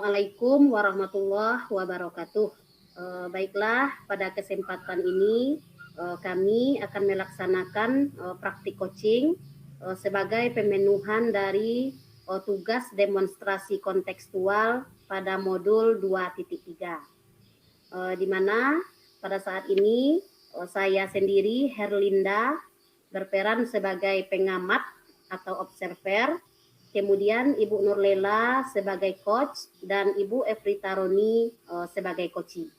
Assalamualaikum warahmatullahi wabarakatuh. Baiklah, pada kesempatan ini kami akan melaksanakan praktik coaching sebagai pemenuhan dari tugas demonstrasi kontekstual pada modul 2.3. Di mana pada saat ini saya sendiri, Herlinda, berperan sebagai pengamat atau observer. Kemudian Ibu Nurlela sebagai coach dan Ibu Efrita Roni sebagai coachee.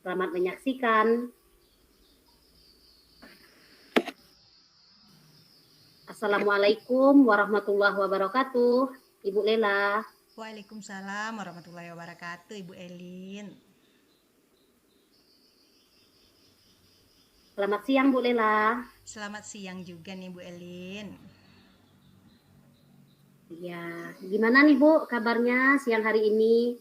Selamat menyaksikan. Assalamualaikum warahmatullahi wabarakatuh. Ibu Lela. Waalaikumsalam warahmatullahi wabarakatuh, Ibu Elin. Selamat siang, Bu Lela. Selamat siang juga nih, Bu Elin. Ya, gimana nih Bu kabarnya siang hari ini?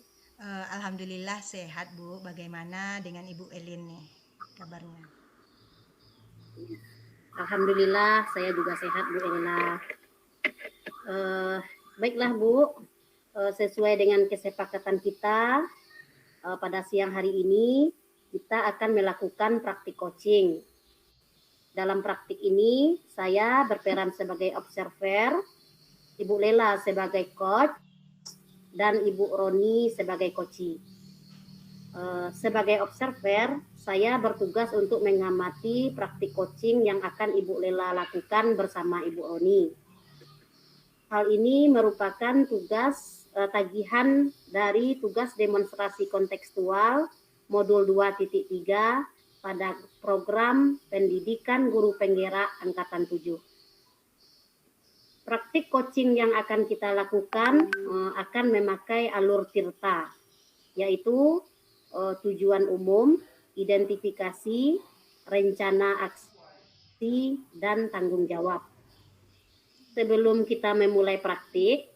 Alhamdulillah sehat, Bu. Bagaimana dengan Ibu Elin nih kabarnya? Alhamdulillah saya juga sehat, Bu Lela. Baiklah Bu, sesuai dengan kesepakatan kita pada siang hari ini kita akan melakukan praktik coaching. Dalam praktik ini saya berperan sebagai observer, Ibu Lela sebagai coach, dan Ibu Roni sebagai coachee. Sebagai observer, saya bertugas untuk mengamati praktik coaching yang akan Ibu Lela lakukan bersama Ibu Roni. Hal ini merupakan tugas tagihan dari tugas demonstrasi kontekstual modul 2.3 pada program pendidikan guru penggerak angkatan 7. Praktik coaching yang akan kita lakukan akan memakai alur tirta, yaitu tujuan umum, identifikasi, rencana aksi, dan tanggung jawab. Sebelum kita memulai praktik,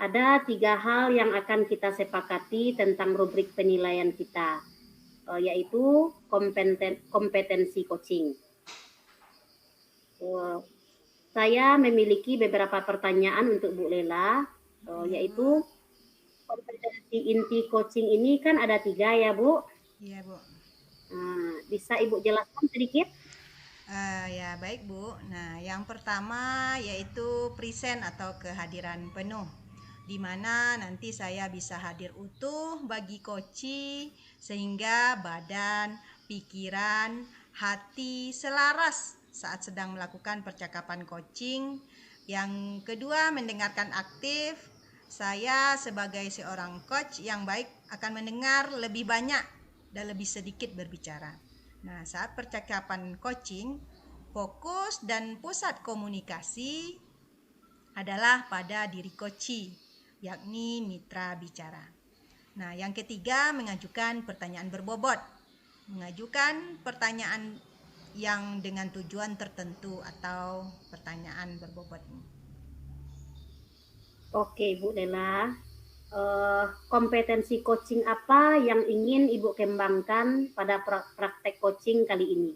ada 3 hal yang akan kita sepakati tentang rubrik penilaian kita, yaitu kompetensi coaching. Saya memiliki beberapa pertanyaan untuk Bu Lela, yaitu kompetensi inti coaching ini kan ada 3 ya Bu? Iya Bu. Bisa Ibu jelaskan sedikit? Ya baik Bu. Nah yang pertama yaitu present atau kehadiran penuh, di mana nanti saya bisa hadir utuh bagi coachee sehingga badan, pikiran, hati selaras saat sedang melakukan percakapan coaching. Yang kedua, mendengarkan aktif. Saya sebagai seorang coach yang baik akan mendengar lebih banyak dan lebih sedikit berbicara. Nah, saat percakapan coaching, fokus dan pusat komunikasi adalah pada diri coachee, yakni mitra bicara. Nah, yang ketiga, mengajukan pertanyaan berbobot. Mengajukan pertanyaan yang dengan tujuan tertentu atau pertanyaan berbobot. Oke Bu Lela, kompetensi coaching apa yang ingin Ibu kembangkan pada praktek coaching kali ini?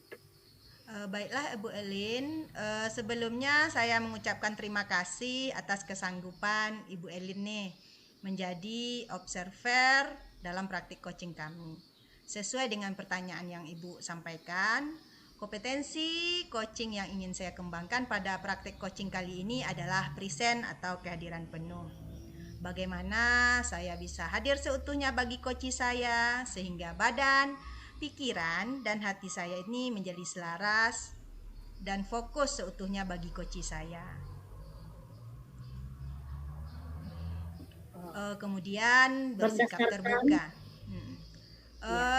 Baiklah Ibu Elin, sebelumnya saya mengucapkan terima kasih atas kesanggupan Ibu Elin nih menjadi observer dalam praktik coaching kami. Sesuai dengan pertanyaan yang Ibu sampaikan, kompetensi coaching yang ingin saya kembangkan pada praktik coaching kali ini adalah present atau kehadiran penuh. Bagaimana saya bisa hadir seutuhnya bagi coachee saya sehingga badan, pikiran, dan hati saya ini menjadi selaras dan fokus seutuhnya bagi coachee saya. Kemudian bersikap terbuka.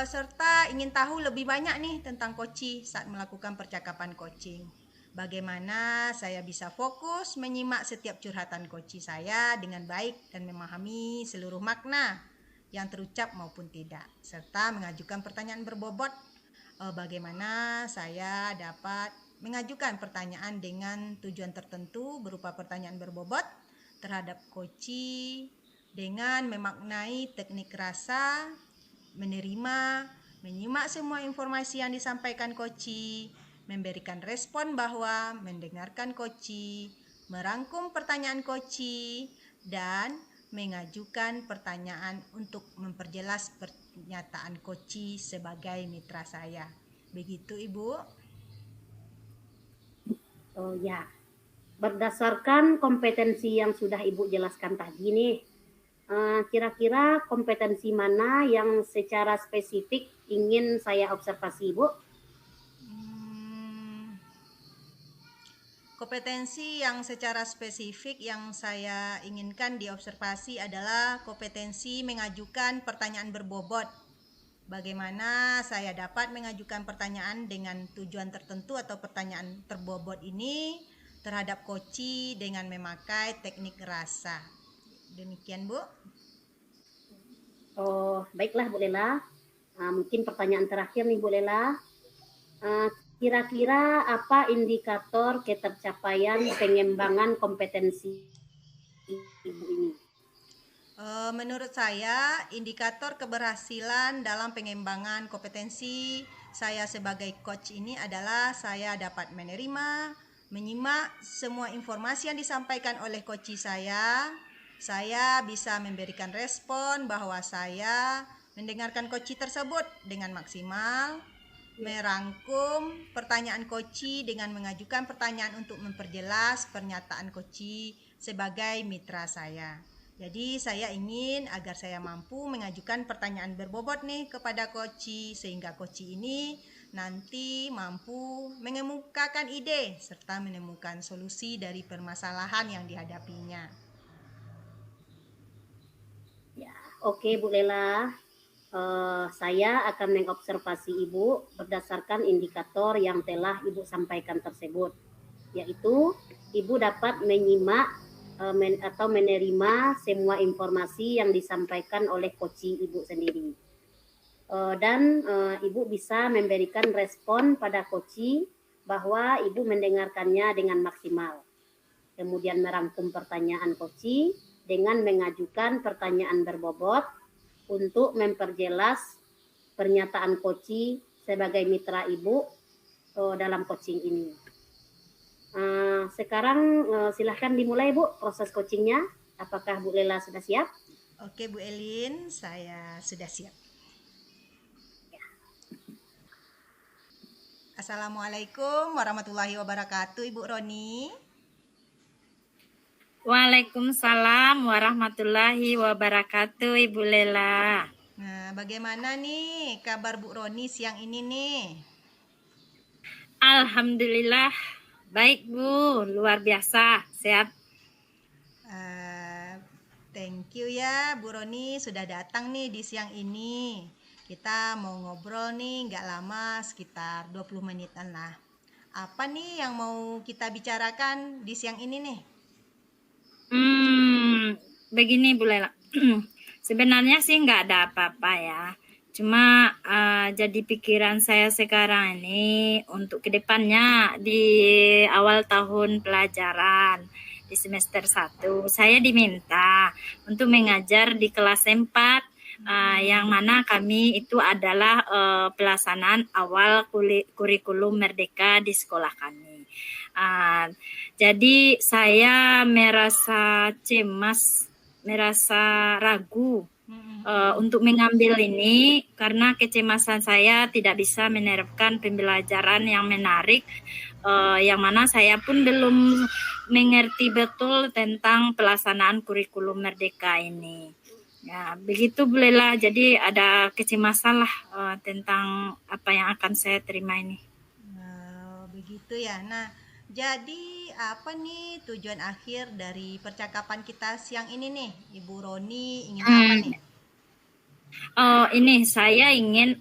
Serta ingin tahu lebih banyak nih tentang coachee saat melakukan percakapan coaching. Bagaimana saya bisa fokus menyimak setiap curhatan coachee saya dengan baik dan memahami seluruh makna yang terucap maupun tidak, serta mengajukan pertanyaan berbobot. Bagaimana saya dapat mengajukan pertanyaan dengan tujuan tertentu berupa pertanyaan berbobot terhadap coachee dengan memaknai teknik rasa, menerima, menyimak semua informasi yang disampaikan coachee, memberikan respon bahwa mendengarkan coachee, merangkum pertanyaan coachee, dan mengajukan pertanyaan untuk memperjelas pernyataan Koci sebagai mitra saya. Begitu, Ibu? Oh ya, berdasarkan kompetensi yang sudah Ibu jelaskan tadi nih, kira-kira kompetensi mana yang secara spesifik ingin saya observasi, Ibu? Kompetensi yang secara spesifik yang saya inginkan diobservasi adalah kompetensi mengajukan pertanyaan berbobot. Bagaimana saya dapat mengajukan pertanyaan dengan tujuan tertentu atau pertanyaan terbobot ini terhadap Koci dengan memakai teknik rasa. Demikian, Bu. Oh, baiklah Bu Lela. Mungkin pertanyaan terakhir nih Bu Lela. Kira-kira apa indikator ketercapaian pengembangan kompetensi Ibu ini? Menurut saya, indikator keberhasilan dalam pengembangan kompetensi saya sebagai coach ini adalah saya dapat menerima, menyimak semua informasi yang disampaikan oleh coach saya bisa memberikan respon bahwa saya mendengarkan coach tersebut dengan maksimal, merangkum pertanyaan coach dengan mengajukan pertanyaan untuk memperjelas pernyataan coach sebagai mitra saya. Jadi saya ingin agar saya mampu mengajukan pertanyaan berbobot nih kepada Koci, sehingga Koci ini nanti mampu mengemukakan ide serta menemukan solusi dari permasalahan yang dihadapinya. Ya, oke Bu Lela. Saya akan mengobservasi Ibu berdasarkan indikator yang telah Ibu sampaikan tersebut, yaitu Ibu dapat menyimak atau menerima semua informasi yang disampaikan oleh Koci Ibu sendiri. Dan Ibu bisa memberikan respon pada Koci bahwa Ibu mendengarkannya dengan maksimal. Kemudian merangkum pertanyaan Koci dengan mengajukan pertanyaan berbobot untuk memperjelas pernyataan Koci sebagai mitra Ibu dalam coaching ini. Sekarang silahkan dimulai Bu proses coachingnya. Apakah Bu Lela sudah siap? Oke Bu Elin, saya sudah siap. Ya. Assalamualaikum warahmatullahi wabarakatuh Ibu Roni. Waalaikumsalam warahmatullahi wabarakatuh Ibu Lela. Nah, bagaimana nih kabar Bu Roni siang ini nih? Alhamdulillah baik Bu, luar biasa, sehat. Thank you ya Bu Roni sudah datang nih di siang ini. Kita mau ngobrol nih nggak lama, sekitar 20 menitan lah. Apa nih yang mau kita bicarakan di siang ini nih? Begini Bu Lela, sebenarnya sih nggak ada apa-apa ya. Cuma jadi pikiran saya sekarang ini untuk kedepannya di awal tahun pelajaran di semester 1 saya diminta untuk mengajar di kelas 4 yang mana kami itu adalah pelaksanaan awal kurikulum merdeka di sekolah kami. Jadi saya merasa cemas, merasa ragu untuk mengambil ini karena kecemasan saya tidak bisa menerapkan pembelajaran yang menarik, yang mana saya pun belum mengerti betul tentang pelaksanaan kurikulum merdeka ini. Ya, begitu Bu Lela. Jadi ada kecemasan lah tentang apa yang akan saya terima ini. Begitu ya. Nah, jadi apa nih tujuan akhir dari percakapan kita siang ini nih, Ibu Roni ingin apa nih? Ini saya ingin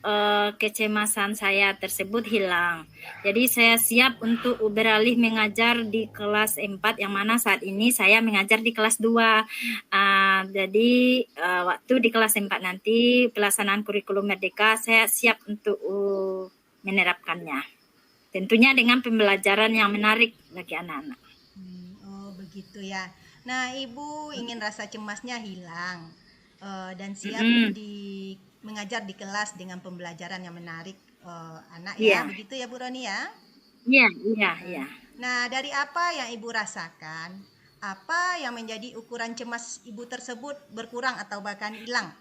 kecemasan saya tersebut hilang. Jadi saya siap untuk beralih mengajar di kelas 4 yang mana saat ini saya mengajar di kelas 2. Jadi waktu di kelas 4 nanti pelaksanaan kurikulum merdeka saya siap untuk menerapkannya. Tentunya dengan pembelajaran yang menarik bagi anak-anak. Oh begitu ya. Nah Ibu ingin rasa cemasnya hilang dan siap mengajar di kelas dengan pembelajaran yang menarik anak ya. Begitu ya Bu Roni ya? Iya. Nah dari apa yang Ibu rasakan apa yang menjadi ukuran cemas Ibu tersebut berkurang atau bahkan hilang?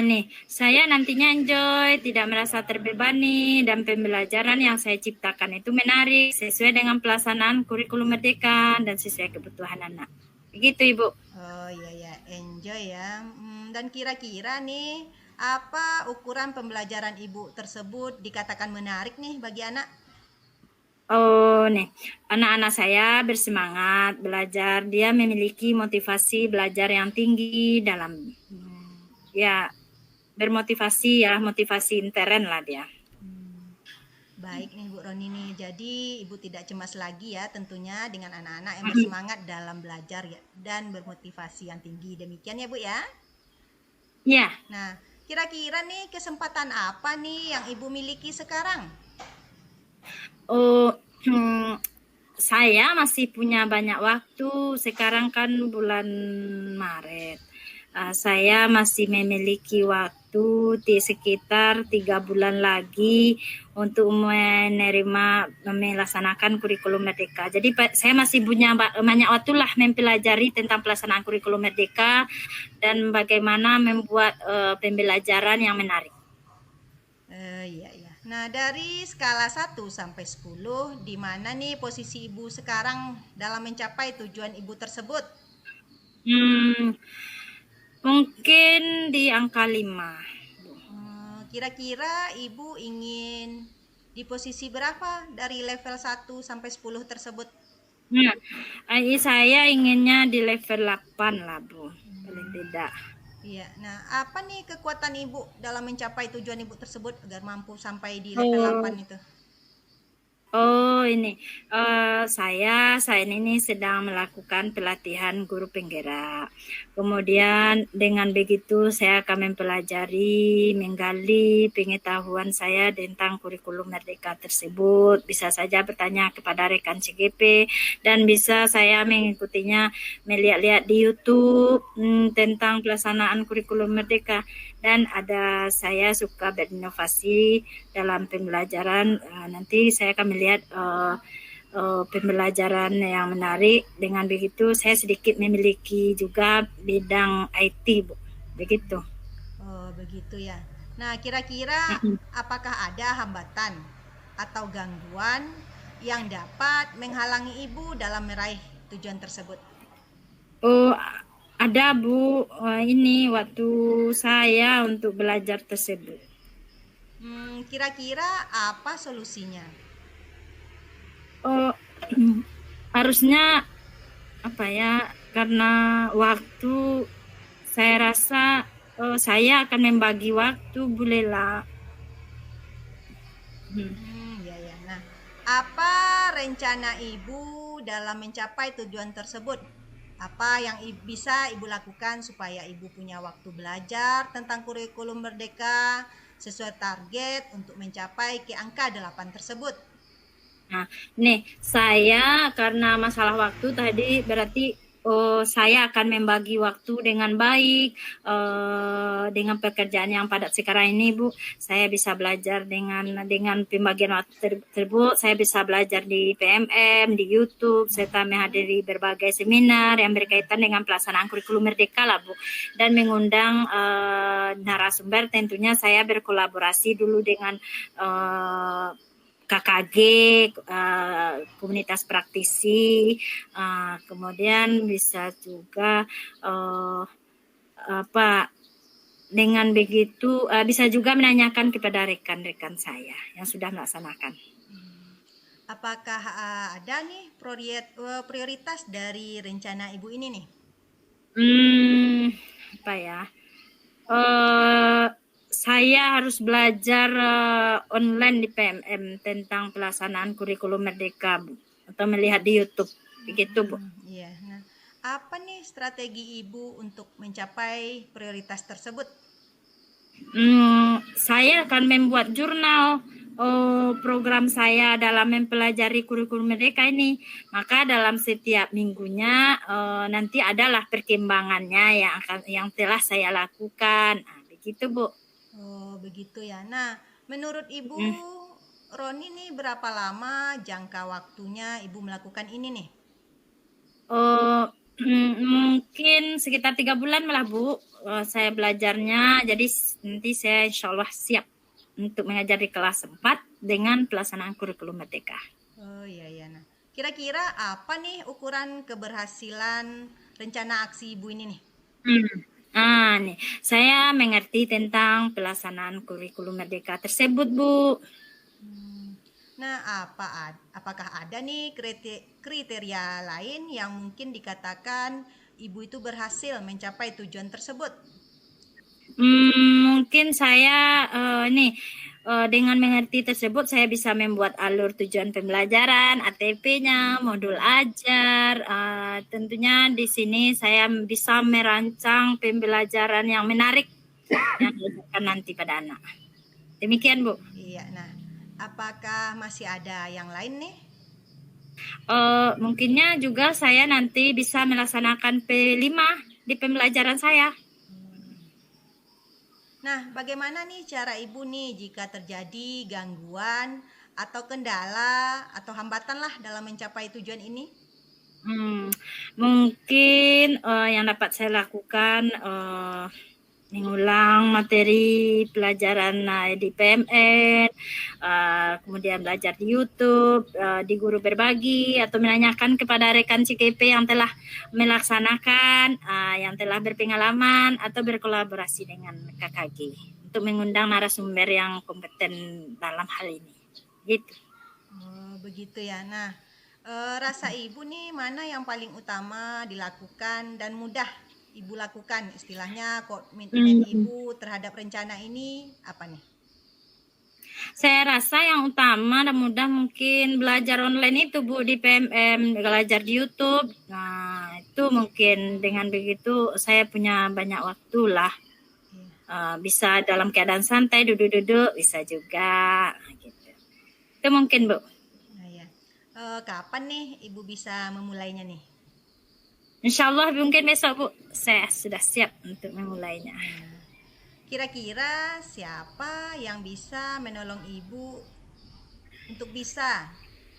Nih, saya nantinya enjoy, tidak merasa terbebani, dan pembelajaran yang saya ciptakan itu menarik, sesuai dengan pelaksanaan kurikulum merdeka dan sesuai kebutuhan anak. Begitu, Ibu. Oh iya ya, enjoy ya. Dan kira-kira nih, apa ukuran pembelajaran Ibu tersebut dikatakan menarik nih bagi anak? Oh, nih, anak-anak saya bersemangat belajar, dia memiliki motivasi belajar yang tinggi dalam ya bermotivasi ya, motivasi intern lah dia. Baik nih Bu Roni nih, jadi Ibu tidak cemas lagi ya tentunya dengan anak-anak yang bersemangat dalam belajar ya dan bermotivasi yang tinggi. Demikian ya Bu ya. Ya. Nah, kira-kira nih kesempatan apa nih yang Ibu miliki sekarang? Oh, saya masih punya banyak waktu. Sekarang kan bulan Maret. Saya masih memiliki waktu di sekitar 3 bulan lagi untuk melaksanakan kurikulum merdeka. Jadi saya masih punya banyak waktu lah mempelajari tentang pelaksanaan kurikulum merdeka dan bagaimana membuat pembelajaran yang menarik. Iya. Nah, dari skala 1 sampai 10, di mana nih posisi Ibu sekarang dalam mencapai tujuan Ibu tersebut? Mungkin di angka 5. Kira-kira Ibu ingin di posisi berapa dari level 1 sampai 10 tersebut? Saya inginnya di level 8 lah, Bu. Paling tidak. Iya. Nah, apa nih kekuatan Ibu dalam mencapai tujuan Ibu tersebut agar mampu sampai di level 8 itu? Ini saya ini sedang melakukan pelatihan guru penggerak. Kemudian dengan begitu saya akan mempelajari, menggali pengetahuan saya tentang kurikulum merdeka tersebut. Bisa saja bertanya kepada rekan CGP dan bisa saya mengikutinya, melihat-lihat di YouTube tentang pelaksanaan kurikulum merdeka. Dan saya suka berinovasi dalam pembelajaran. Nanti saya akan melihat pembelajaran yang menarik. Dengan begitu saya sedikit memiliki juga bidang IT, Bu. Begitu. Oh, begitu ya. Nah, kira-kira apakah ada hambatan atau gangguan yang dapat menghalangi Ibu dalam meraih tujuan tersebut? Oh, ada, Bu. Ini waktu saya untuk belajar tersebut. Kira-kira apa solusinya? Harusnya apa ya? Karena waktu saya rasa saya akan membagi waktu, Bu Lela. Ya. Nah, apa rencana Ibu dalam mencapai tujuan tersebut? Apa yang bisa Ibu lakukan supaya Ibu punya waktu belajar tentang kurikulum merdeka sesuai target untuk mencapai ke angka 8 tersebut? Nah, nih saya karena masalah waktu tadi berarti saya akan membagi waktu dengan baik dengan pekerjaan yang padat sekarang ini, Bu. Saya bisa belajar dengan pembagian waktu tersebut. Saya bisa belajar di PMM, di YouTube, serta menghadiri berbagai seminar yang berkaitan dengan pelaksanaan kurikulum merdeka lah, Bu. Dan mengundang narasumber, tentunya saya berkolaborasi dulu dengan KKG, komunitas praktisi, kemudian bisa juga dengan begitu bisa juga menanyakan kepada rekan-rekan saya yang sudah melaksanakan. Apakah ada nih prioritas dari rencana Ibu ini nih? Saya harus belajar online di PMM tentang pelaksanaan kurikulum merdeka, Bu, atau melihat di YouTube, begitu, Bu. Iya. Nah, apa nih strategi Ibu untuk mencapai prioritas tersebut? Saya akan membuat jurnal program saya dalam mempelajari kurikulum merdeka ini. Maka dalam setiap minggunya nanti adalah perkembangannya yang telah saya lakukan. Begitu, Bu. Oh, begitu ya. Nah, menurut Ibu Roni nih berapa lama jangka waktunya Ibu melakukan ini nih? Oh, mungkin sekitar 3 bulan malah Bu, saya belajarnya. Jadi nanti saya insya Allah siap untuk mengajar di kelas 4 dengan pelaksanaan kurikulum merdeka. Oh iya ya. Nah, kira-kira apa nih ukuran keberhasilan rencana aksi Ibu ini nih? Nih, saya mengerti tentang pelaksanaan kurikulum merdeka tersebut, Bu. Nah, apakah ada nih kriteria lain yang mungkin dikatakan Ibu itu berhasil mencapai tujuan tersebut? Mungkin saya dengan mengerti tersebut saya bisa membuat alur tujuan pembelajaran, ATP-nya, modul ajar. Tentunya di sini saya bisa merancang pembelajaran yang menarik yang diajarkan nanti pada anak. Demikian, Bu. Iya, nah apakah masih ada yang lain nih? Mungkinnya juga saya nanti bisa melaksanakan P5 di pembelajaran saya. Nah, bagaimana nih cara Ibu nih jika terjadi gangguan atau kendala atau hambatan lah dalam mencapai tujuan ini? Mungkin yang dapat saya lakukan mengulang materi pelajaran di PMN, kemudian belajar di YouTube, di guru berbagi, atau menanyakan kepada rekan CKP yang telah melaksanakan, yang telah berpengalaman, atau berkolaborasi dengan KKG untuk mengundang narasumber yang kompeten dalam hal ini. Gitu. Oh, begitu ya. Nah, rasa Ibu nih mana yang paling utama dilakukan dan mudah Ibu lakukan? Istilahnya komitmen Ibu terhadap rencana ini apa nih? Saya rasa yang utama dan mudah mungkin belajar online itu Bu di PMM, belajar di YouTube. Nah, itu mungkin dengan begitu saya punya banyak waktu lah. Bisa dalam keadaan santai, duduk-duduk, bisa juga. Gitu. Itu mungkin Bu. Nah, ya. Kapan nih Ibu bisa memulainya nih? Insya Allah mungkin besok Bu, saya sudah siap untuk memulainya. Kira-kira siapa yang bisa menolong Ibu untuk bisa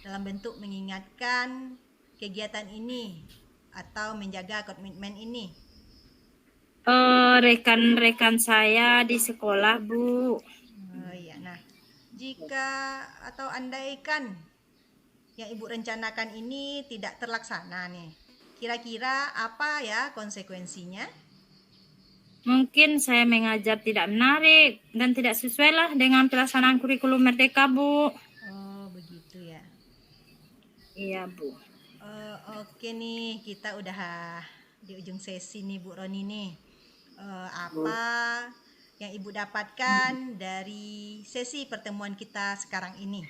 dalam bentuk mengingatkan kegiatan ini atau menjaga komitmen ini? Rekan-rekan saya di sekolah Bu. Oh iya, nah jika atau andaikan yang Ibu rencanakan ini tidak terlaksana nih, kira-kira apa ya konsekuensinya? Mungkin saya mengajar tidak menarik dan tidak sesuai lah dengan pelaksanaan kurikulum merdeka, Bu. Oh, begitu ya. Iya, Bu. Oke nih, kita udah di ujung sesi nih Bu Roni nih. Apa yang Ibu dapatkan dari sesi pertemuan kita sekarang ini?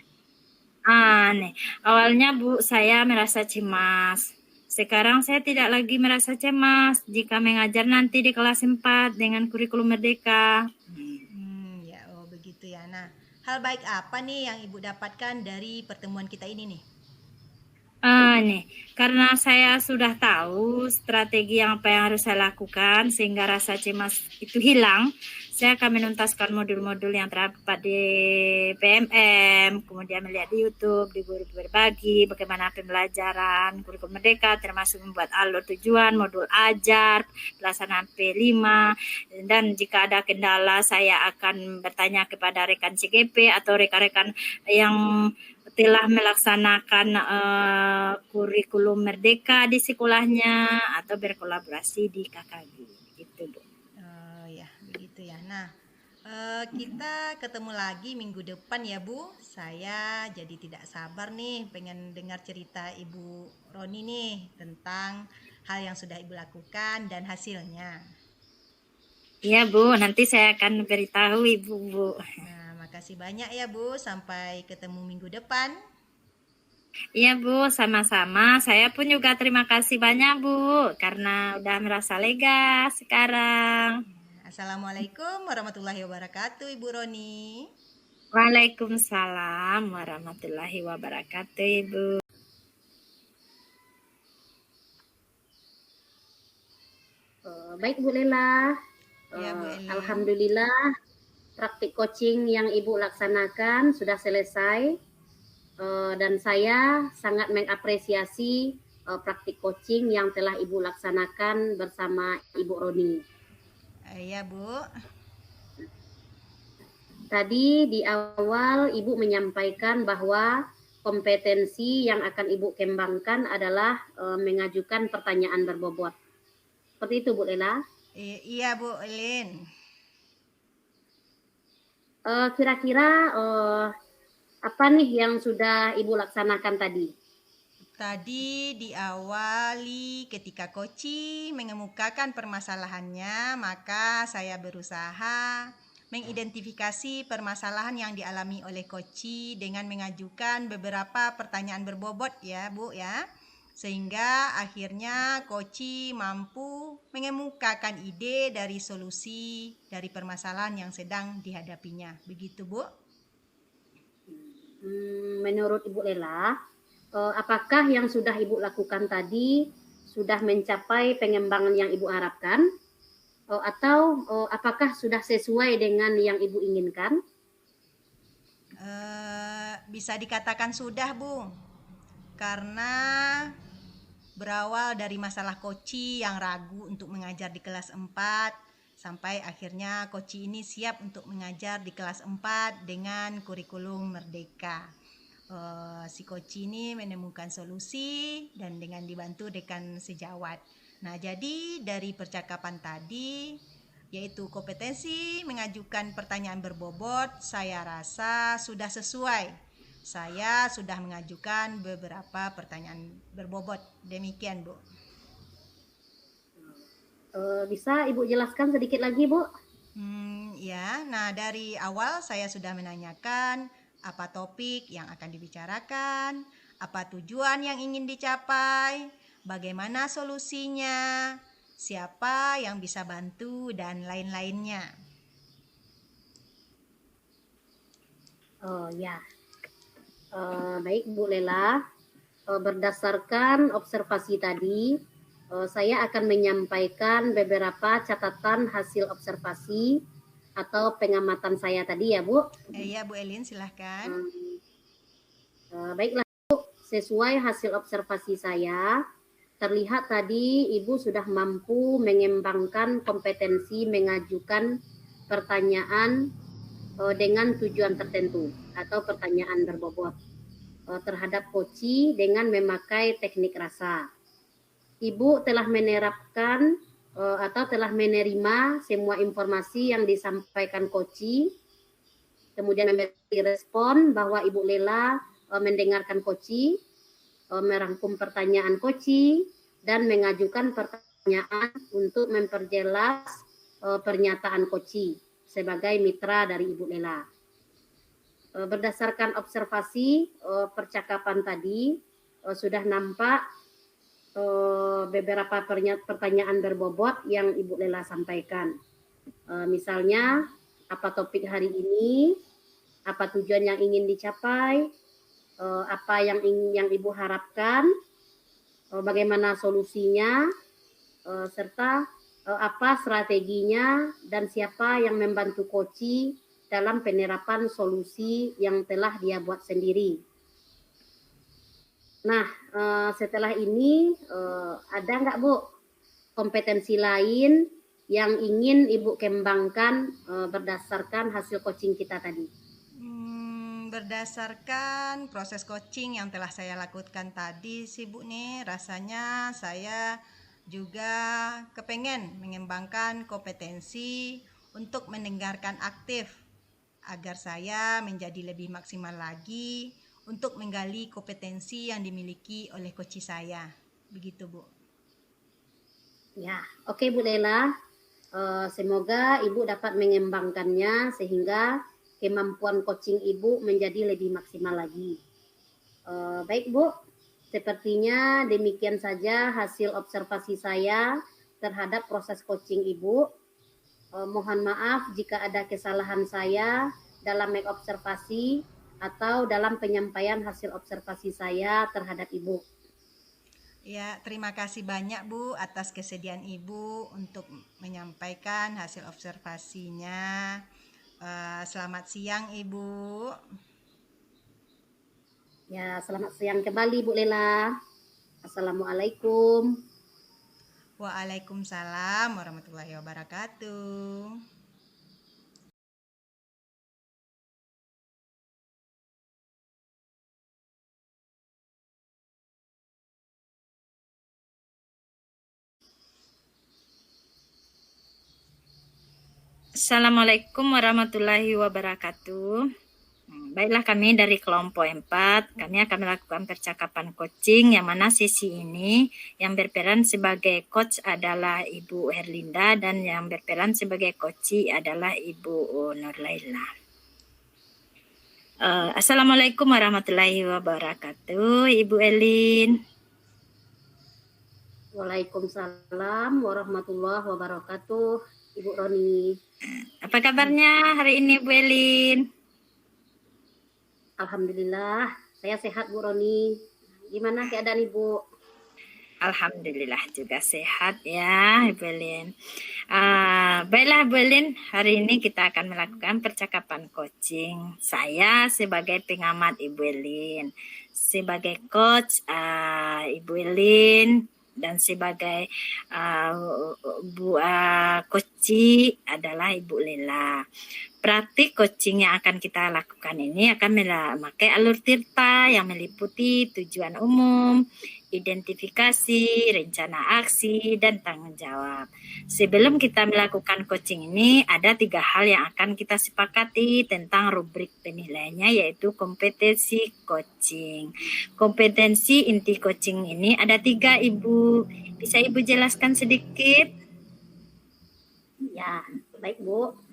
Awalnya Bu, saya merasa cemas. Sekarang saya tidak lagi merasa cemas jika mengajar nanti di kelas 4 dengan kurikulum merdeka. Ya, begitu ya. Nah, hal baik apa nih yang Ibu dapatkan dari pertemuan kita ini nih? Karena saya sudah tahu strategi apa yang harus saya lakukan sehingga rasa cemas itu hilang, saya akan menuntaskan modul-modul yang terdapat di PMM, kemudian melihat di YouTube, di guru berbagi, bagaimana pembelajaran kurikulum merdeka, termasuk membuat alur tujuan, modul ajar, pelaksanaan P5, dan jika ada kendala saya akan bertanya kepada rekan CGP atau rekan-rekan yang telah melaksanakan kurikulum merdeka di sekolahnya atau berkolaborasi di KKG gitu Bu. Oh ya, begitu ya. Nah, kita ketemu lagi minggu depan ya Bu. Saya jadi tidak sabar nih pengen dengar cerita Ibu Roni nih tentang hal yang sudah Ibu lakukan dan hasilnya. Iya Bu, nanti saya akan beritahu Ibu Bu. Nah, makasih banyak ya Bu. Sampai ketemu minggu depan. Iya Bu, sama-sama. Saya pun juga terima kasih banyak Bu, karena udah merasa lega sekarang. Assalamualaikum warahmatullahi wabarakatuh Ibu Roni. Waalaikumsalam warahmatullahi wabarakatuh Ibu. Baik Bu Lela. Ya, Bu Eli. Alhamdulillah praktik coaching yang Ibu laksanakan sudah selesai. Dan saya sangat mengapresiasi praktik coaching yang telah Ibu laksanakan bersama Ibu Roni. Iya, Bu. Tadi di awal Ibu menyampaikan bahwa kompetensi yang akan Ibu kembangkan adalah mengajukan pertanyaan berbobot. Seperti itu, Bu Lela? Iya, Bu Elin. Kira-kira apa nih yang sudah Ibu laksanakan tadi? Tadi diawali ketika Koci mengemukakan permasalahannya, maka saya berusaha mengidentifikasi permasalahan yang dialami oleh Koci dengan mengajukan beberapa pertanyaan berbobot ya, Bu ya. Sehingga akhirnya Koci mampu mengemukakan ide dari solusi dari permasalahan yang sedang dihadapinya. Begitu, Bu? Menurut Ibu Lela, apakah yang sudah Ibu lakukan tadi sudah mencapai pengembangan yang Ibu harapkan? Atau apakah sudah sesuai dengan yang Ibu inginkan? Bisa dikatakan sudah, Bu. Karena berawal dari masalah Koci yang ragu untuk mengajar di kelas 4, sampai akhirnya Koci ini siap untuk mengajar di kelas 4 dengan kurikulum merdeka. Si Koci ini menemukan solusi dan dengan dibantu dekan sejawat. Nah, jadi dari percakapan tadi, yaitu kompetensi mengajukan pertanyaan berbobot, saya rasa sudah sesuai. Saya sudah mengajukan beberapa pertanyaan berbobot. Demikian, Bu. Bisa Ibu jelaskan sedikit lagi, Bu? Ya, nah dari awal saya sudah menanyakan apa topik yang akan dibicarakan, apa tujuan yang ingin dicapai, bagaimana solusinya, siapa yang bisa bantu, dan lain-lainnya. Oh ya, baik Bu Lela. Berdasarkan observasi tadi, saya akan menyampaikan beberapa catatan hasil observasi atau pengamatan saya tadi ya, Bu. Iya, Bu Elin, silahkan. Baiklah, Bu. Sesuai hasil observasi saya, terlihat tadi Ibu sudah mampu mengembangkan kompetensi mengajukan pertanyaan dengan tujuan tertentu atau pertanyaan berbobot terhadap Koci dengan memakai teknik rasa. Ibu telah menerapkan atau telah menerima semua informasi yang disampaikan Koci, kemudian memberi respon bahwa Ibu Lela mendengarkan Koci, merangkum pertanyaan Koci, dan mengajukan pertanyaan untuk memperjelas pernyataan Koci sebagai mitra dari Ibu Lela. Berdasarkan observasi percakapan tadi, sudah nampak beberapa pertanyaan berbobot yang Ibu Lela sampaikan. Misalnya, apa topik hari ini, apa tujuan yang ingin dicapai, apa yang Ibu harapkan, bagaimana solusinya, serta apa strateginya dan siapa yang membantu Koci dalam penerapan solusi yang telah dia buat sendiri. Nah, setelah ini ada nggak Bu kompetensi lain yang ingin Ibu kembangkan berdasarkan hasil coaching kita tadi? Berdasarkan proses coaching yang telah saya lakukan tadi sih Bu nih, rasanya saya juga kepengen mengembangkan kompetensi untuk mendengarkan aktif agar saya menjadi lebih maksimal lagi untuk menggali kompetensi yang dimiliki oleh coach saya. Begitu, Bu. Ya, oke Bu Lela. Semoga Ibu dapat mengembangkannya sehingga kemampuan coaching Ibu menjadi lebih maksimal lagi. Baik Bu, sepertinya demikian saja hasil observasi saya terhadap proses coaching Ibu. Mohon maaf jika ada kesalahan saya dalam mengobservasi atau dalam penyampaian hasil observasi saya terhadap Ibu. Ya, terima kasih banyak Bu atas kesediaan Ibu untuk menyampaikan hasil observasinya. Selamat siang Ibu. Ya, selamat siang kembali Bu Lela. Assalamualaikum. Waalaikumsalam warahmatullahi wabarakatuh. Assalamualaikum warahmatullahi wabarakatuh. Baiklah, kami dari kelompok 4, kami akan melakukan percakapan coaching yang mana sesi ini yang berperan sebagai coach adalah Ibu Herlinda dan yang berperan sebagai coach adalah Ibu Nurlaila. Assalamualaikum warahmatullahi wabarakatuh, Ibu Elin. Waalaikumsalam warahmatullahi wabarakatuh, Ibu Roni. Apa kabarnya hari ini, Bu Elin? Alhamdulillah, saya sehat, Bu Roni. Gimana keadaan Ibu? Alhamdulillah juga sehat ya, Ibu Elin. Baiklah, Bu Elin, hari ini kita akan melakukan percakapan coaching. Saya sebagai pengamat Ibu Elin, sebagai coach Ibu Elin, dan sebagai coach adalah Ibu Lela. Praktik coaching yang akan kita lakukan ini akan memakai alur tirta yang meliputi tujuan umum, identifikasi, rencana aksi, dan tanggung jawab. Sebelum kita melakukan coaching ini, ada 3 hal yang akan kita sepakati tentang rubrik penilaiannya, yaitu kompetensi coaching. Kompetensi inti coaching ini ada 3, Ibu. Bisa Ibu jelaskan sedikit? Ya, baik Bu.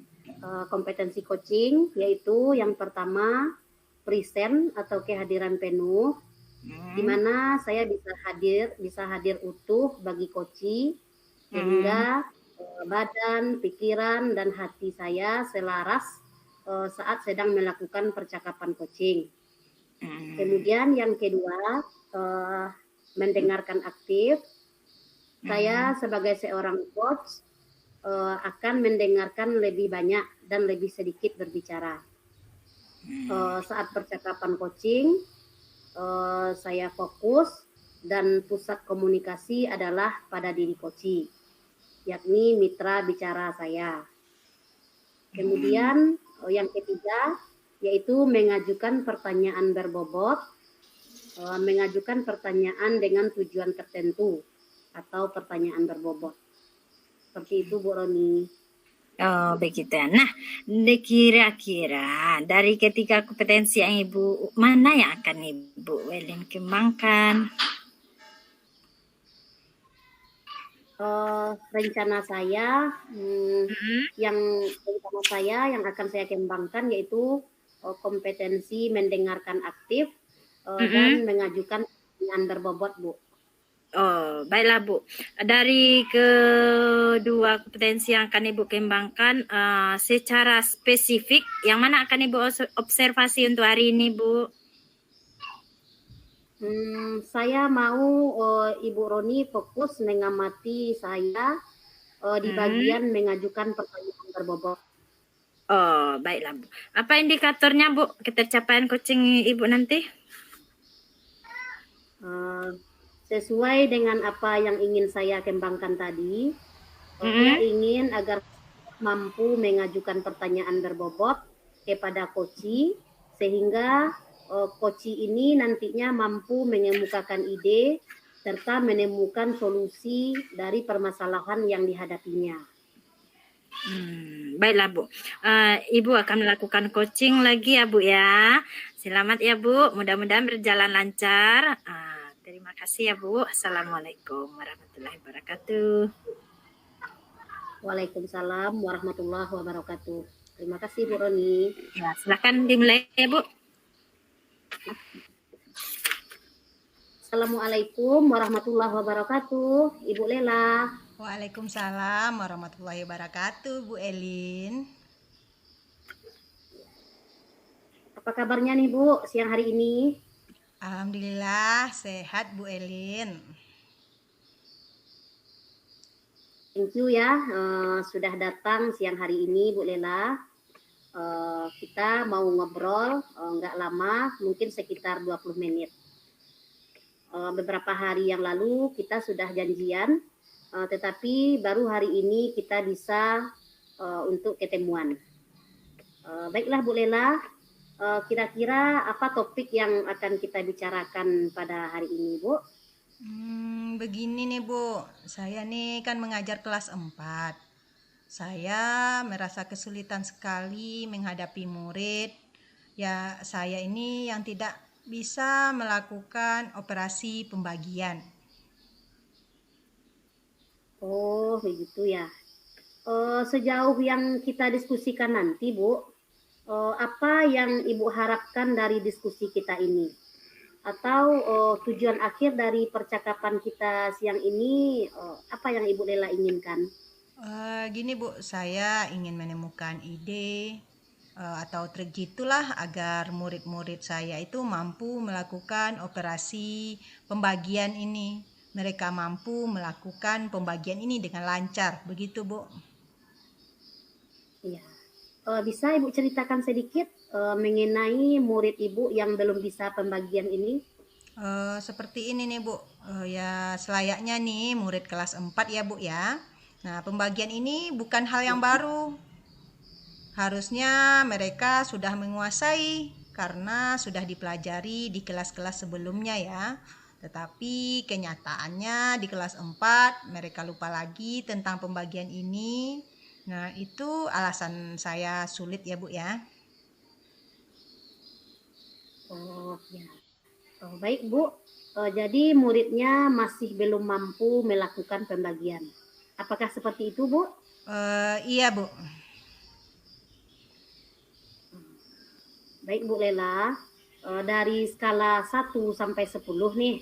Kompetensi coaching yaitu yang pertama present atau kehadiran penuh, di mana saya bisa hadir utuh bagi coaching sehingga badan, pikiran, dan hati saya selaras saat sedang melakukan percakapan coaching. Kemudian yang kedua, mendengarkan aktif. Saya sebagai seorang coach akan mendengarkan lebih banyak dan lebih sedikit berbicara. Saat percakapan coaching, saya fokus dan pusat komunikasi adalah pada diri coaching, yakni mitra bicara saya. Kemudian yang ketiga, yaitu mengajukan pertanyaan berbobot, mengajukan pertanyaan dengan tujuan tertentu atau pertanyaan berbobot. Seperti itu, Bu Roni. Oh, begitu. Nah, kira-kira dari ketiga kompetensi yang Ibu, mana yang akan Ibu Elin kembangkan? Rencana saya yang akan saya kembangkan yaitu kompetensi mendengarkan aktif dan mengajukan pertanyaan berbobot, Bu. Oh, baiklah Bu. Dari kedua kompetensi yang akan Ibu kembangkan, secara spesifik, yang mana akan Ibu observasi untuk hari ini, Bu? Saya mau Ibu Roni fokus mengamati saya di bagian mengajukan pertanyaan berbobot. Oh, baiklah Bu. Apa indikatornya, Bu, ketercapaian coaching Ibu nanti? Sesuai dengan apa yang ingin saya kembangkan tadi, saya ingin agar mampu mengajukan pertanyaan berbobot kepada coaching, sehingga coaching ini nantinya mampu mengemukakan ide serta menemukan solusi dari permasalahan yang dihadapinya. Baiklah Bu, Ibu akan melakukan coaching lagi ya Bu ya. Selamat ya Bu, mudah-mudahan berjalan lancar. Terima kasih ya Bu. Assalamualaikum warahmatullahi wabarakatuh. Waalaikumsalam warahmatullahi wabarakatuh. Terima kasih Bu Roni. Ya, silakan dimulai ya Bu. Assalamualaikum warahmatullahi wabarakatuh, Ibu Lela. Waalaikumsalam warahmatullahi wabarakatuh, Bu Elin. Apa kabarnya nih Bu siang hari ini? Alhamdulillah sehat Bu Elin. Thank you ya, sudah datang siang hari ini Bu Lela. Kita mau ngobrol nggak lama, mungkin sekitar 20 menit. beberapa hari yang lalu kita sudah janjian, tetapi baru hari ini kita bisa untuk ketemuan. Baiklah Bu Lela, kira-kira apa topik yang akan kita bicarakan pada hari ini, Bu? Begini nih Bu, saya nih kan mengajar kelas 4. Saya merasa kesulitan sekali menghadapi murid. Ya, saya ini yang tidak bisa melakukan operasi pembagian. Oh, begitu ya. Sejauh yang kita diskusikan nanti, Bu, apa yang Ibu harapkan dari diskusi kita ini? Atau tujuan akhir dari percakapan kita siang ini, apa yang Ibu Lela inginkan? Gini Bu, saya ingin menemukan ide atau trik gitulah agar murid-murid saya itu mampu melakukan operasi pembagian ini. Mereka mampu melakukan pembagian ini dengan lancar, begitu Bu. Ya, bisa Ibu ceritakan sedikit mengenai murid Ibu yang belum bisa pembagian ini? Seperti ini nih Bu, ya selayaknya nih murid kelas 4 ya Bu ya. Nah, pembagian ini bukan hal yang baru. Harusnya mereka sudah menguasai karena sudah dipelajari di kelas-kelas sebelumnya ya. Tetapi kenyataannya di kelas 4 mereka lupa lagi tentang pembagian ini. Nah, itu alasan saya sulit ya Bu ya. Oh ya, baik Bu. Jadi muridnya masih belum mampu melakukan pembagian. Apakah seperti itu Bu? Iya Bu. Baik Bu Lela, dari skala 1 sampai 10 nih,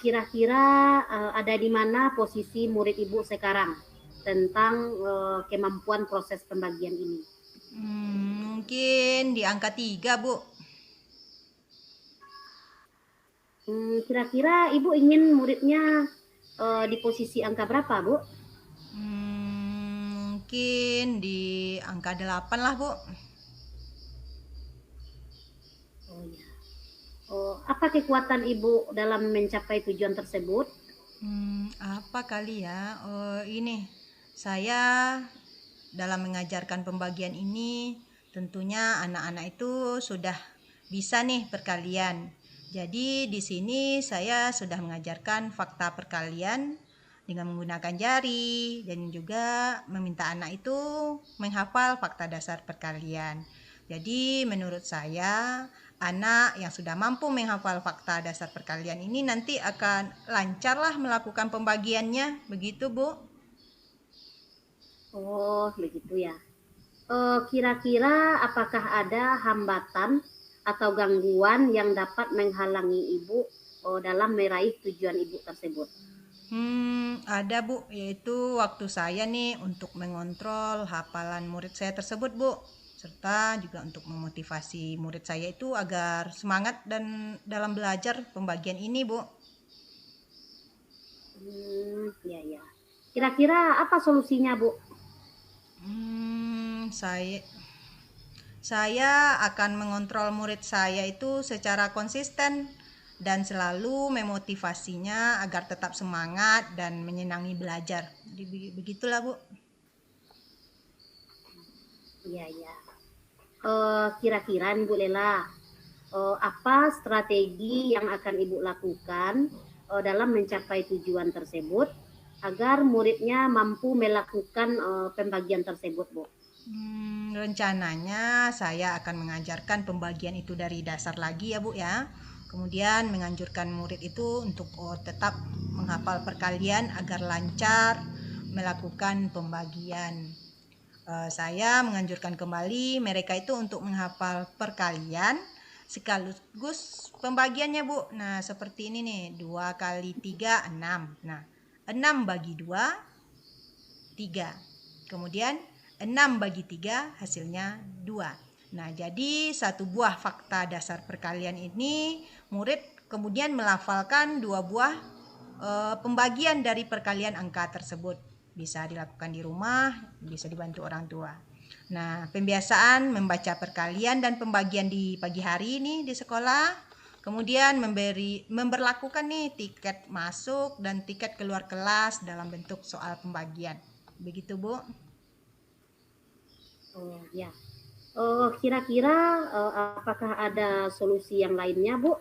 kira-kira ada di mana posisi murid Ibu sekarang tentang kemampuan proses pembagian ini? Mungkin di angka 3 Bu. Kira-kira Ibu ingin muridnya di posisi angka berapa Bu? Mungkin di angka 8 lah Bu. Apa kekuatan Ibu dalam mencapai tujuan tersebut? Apa kali ya? Ini saya dalam mengajarkan pembagian ini tentunya anak-anak itu sudah bisa nih perkalian. Jadi di sini saya sudah mengajarkan fakta perkalian dengan menggunakan jari dan juga meminta anak itu menghafal fakta dasar perkalian. Jadi menurut saya anak yang sudah mampu menghafal fakta dasar perkalian ini nanti akan lancarlah melakukan pembagiannya, begitu Bu? Oh, begitu ya. Kira-kira apakah ada hambatan atau gangguan yang dapat menghalangi Ibu dalam meraih tujuan Ibu tersebut? Ada Bu, yaitu waktu saya nih untuk mengontrol hafalan murid saya tersebut Bu, serta juga untuk memotivasi murid saya itu agar semangat dan dalam belajar pembagian ini Bu. Ya. Kira-kira apa solusinya Bu? Saya akan mengontrol murid saya itu secara konsisten dan selalu memotivasinya agar tetap semangat dan menyenangi belajar. Jadi begitulah Bu. Iya. Kira-kira nih Bu Lela, apa strategi yang akan Ibu lakukan dalam mencapai tujuan tersebut agar muridnya mampu melakukan pembagian tersebut Bu? Rencananya saya akan mengajarkan pembagian itu dari dasar lagi ya Bu ya. Kemudian menganjurkan murid itu untuk tetap menghafal perkalian agar lancar melakukan pembagian. Saya menganjurkan kembali mereka itu untuk menghafal perkalian sekaligus pembagiannya Bu. Nah seperti ini nih, 2 kali 3 6. Nah 6 bagi 2 3. Kemudian 6 bagi 3 hasilnya 2. Nah jadi satu buah fakta dasar perkalian ini murid kemudian melafalkan 2 buah pembagian dari perkalian angka tersebut. Bisa dilakukan di rumah, bisa dibantu orang tua. Nah, pembiasaan membaca perkalian dan pembagian di pagi hari ini di sekolah Kemudian memberlakukan nih tiket masuk dan tiket keluar kelas dalam bentuk soal pembagian. Begitu, Bu. Oh ya. Kira-kira apakah ada solusi yang lainnya, Bu?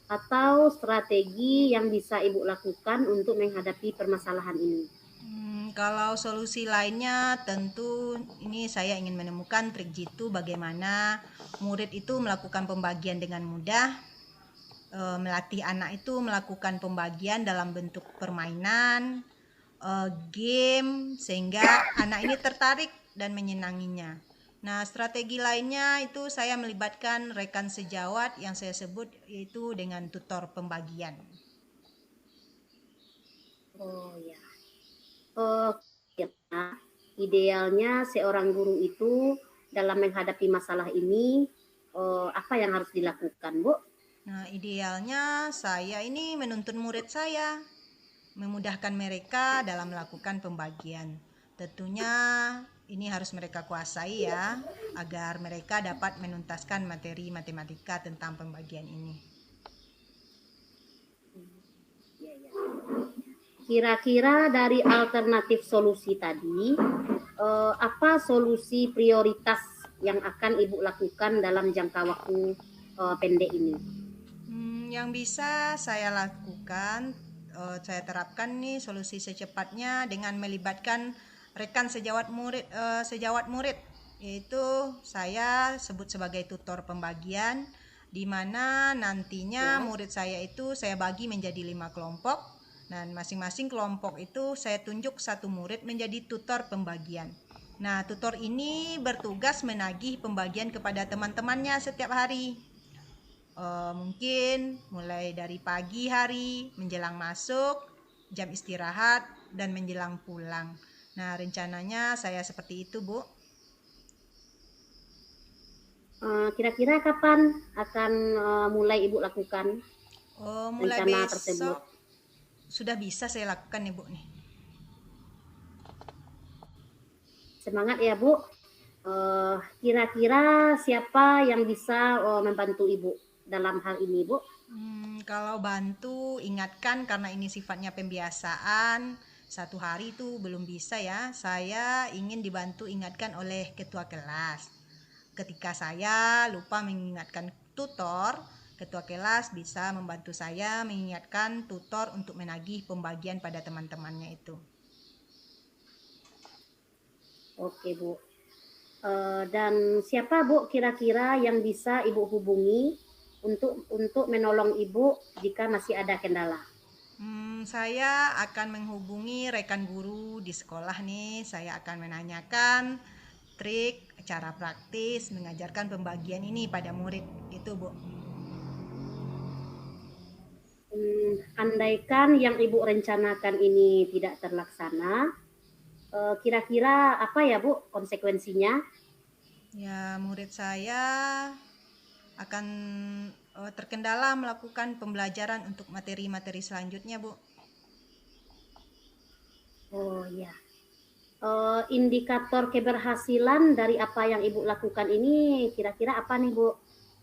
Atau strategi yang bisa Ibu lakukan untuk menghadapi permasalahan ini? Kalau solusi lainnya tentu ini saya ingin menemukan trik jitu bagaimana murid itu melakukan pembagian dengan mudah, melatih anak itu melakukan pembagian dalam bentuk permainan, game, sehingga anak ini tertarik dan menyenanginya. Nah, strategi lainnya itu saya melibatkan rekan sejawat yang saya sebut yaitu dengan tutor pembagian. Oh ya. Idealnya seorang guru itu dalam menghadapi masalah ini apa yang harus dilakukan, Bu? Nah, idealnya saya ini menuntun murid saya, memudahkan mereka dalam melakukan pembagian. Tentunya ini harus mereka kuasai ya, agar mereka dapat menuntaskan materi matematika tentang pembagian ini. Kira-kira dari alternatif solusi tadi, apa solusi prioritas yang akan Ibu lakukan dalam jangka waktu pendek ini? Yang bisa saya lakukan, saya terapkan nih solusi secepatnya dengan melibatkan rekan sejawat murid, yaitu saya sebut sebagai tutor pembagian, di mana nantinya murid saya itu saya bagi menjadi 5 kelompok, dan masing-masing kelompok itu saya tunjuk satu murid menjadi tutor pembagian. Nah, tutor ini bertugas menagih pembagian kepada teman-temannya setiap hari. Mungkin mulai dari pagi hari, menjelang masuk, jam istirahat, dan menjelang pulang. Nah, rencananya saya seperti itu, Bu. Kira-kira kapan akan mulai Ibu lakukan Mulai rencana besok tersebut? sudah bisa saya lakukan nih, Bu nih. Semangat ya, Bu. Kira-kira siapa yang bisa membantu Ibu dalam hal ini, Bu? Kalau bantu, ingatkan karena ini sifatnya pembiasaan. Satu hari itu belum bisa ya. Saya ingin dibantu ingatkan oleh ketua kelas. Ketika saya lupa mengingatkan tutor, ketua kelas bisa membantu saya mengingatkan tutor untuk menagih pembagian pada teman-temannya itu. Oke, Bu. Dan siapa, Bu, kira-kira yang bisa Ibu hubungi untuk menolong Ibu jika masih ada kendala? Saya akan menghubungi rekan guru di sekolah nih. Saya akan menanyakan trik, cara praktis mengajarkan pembagian ini pada murid. Itu, Bu. Andaikan yang Ibu rencanakan ini tidak terlaksana, kira-kira apa ya, Bu, konsekuensinya? Ya, murid saya akan terkendala melakukan pembelajaran untuk materi-materi selanjutnya, Bu. Oh ya. Indikator keberhasilan dari apa yang Ibu lakukan ini kira-kira apa nih, Bu?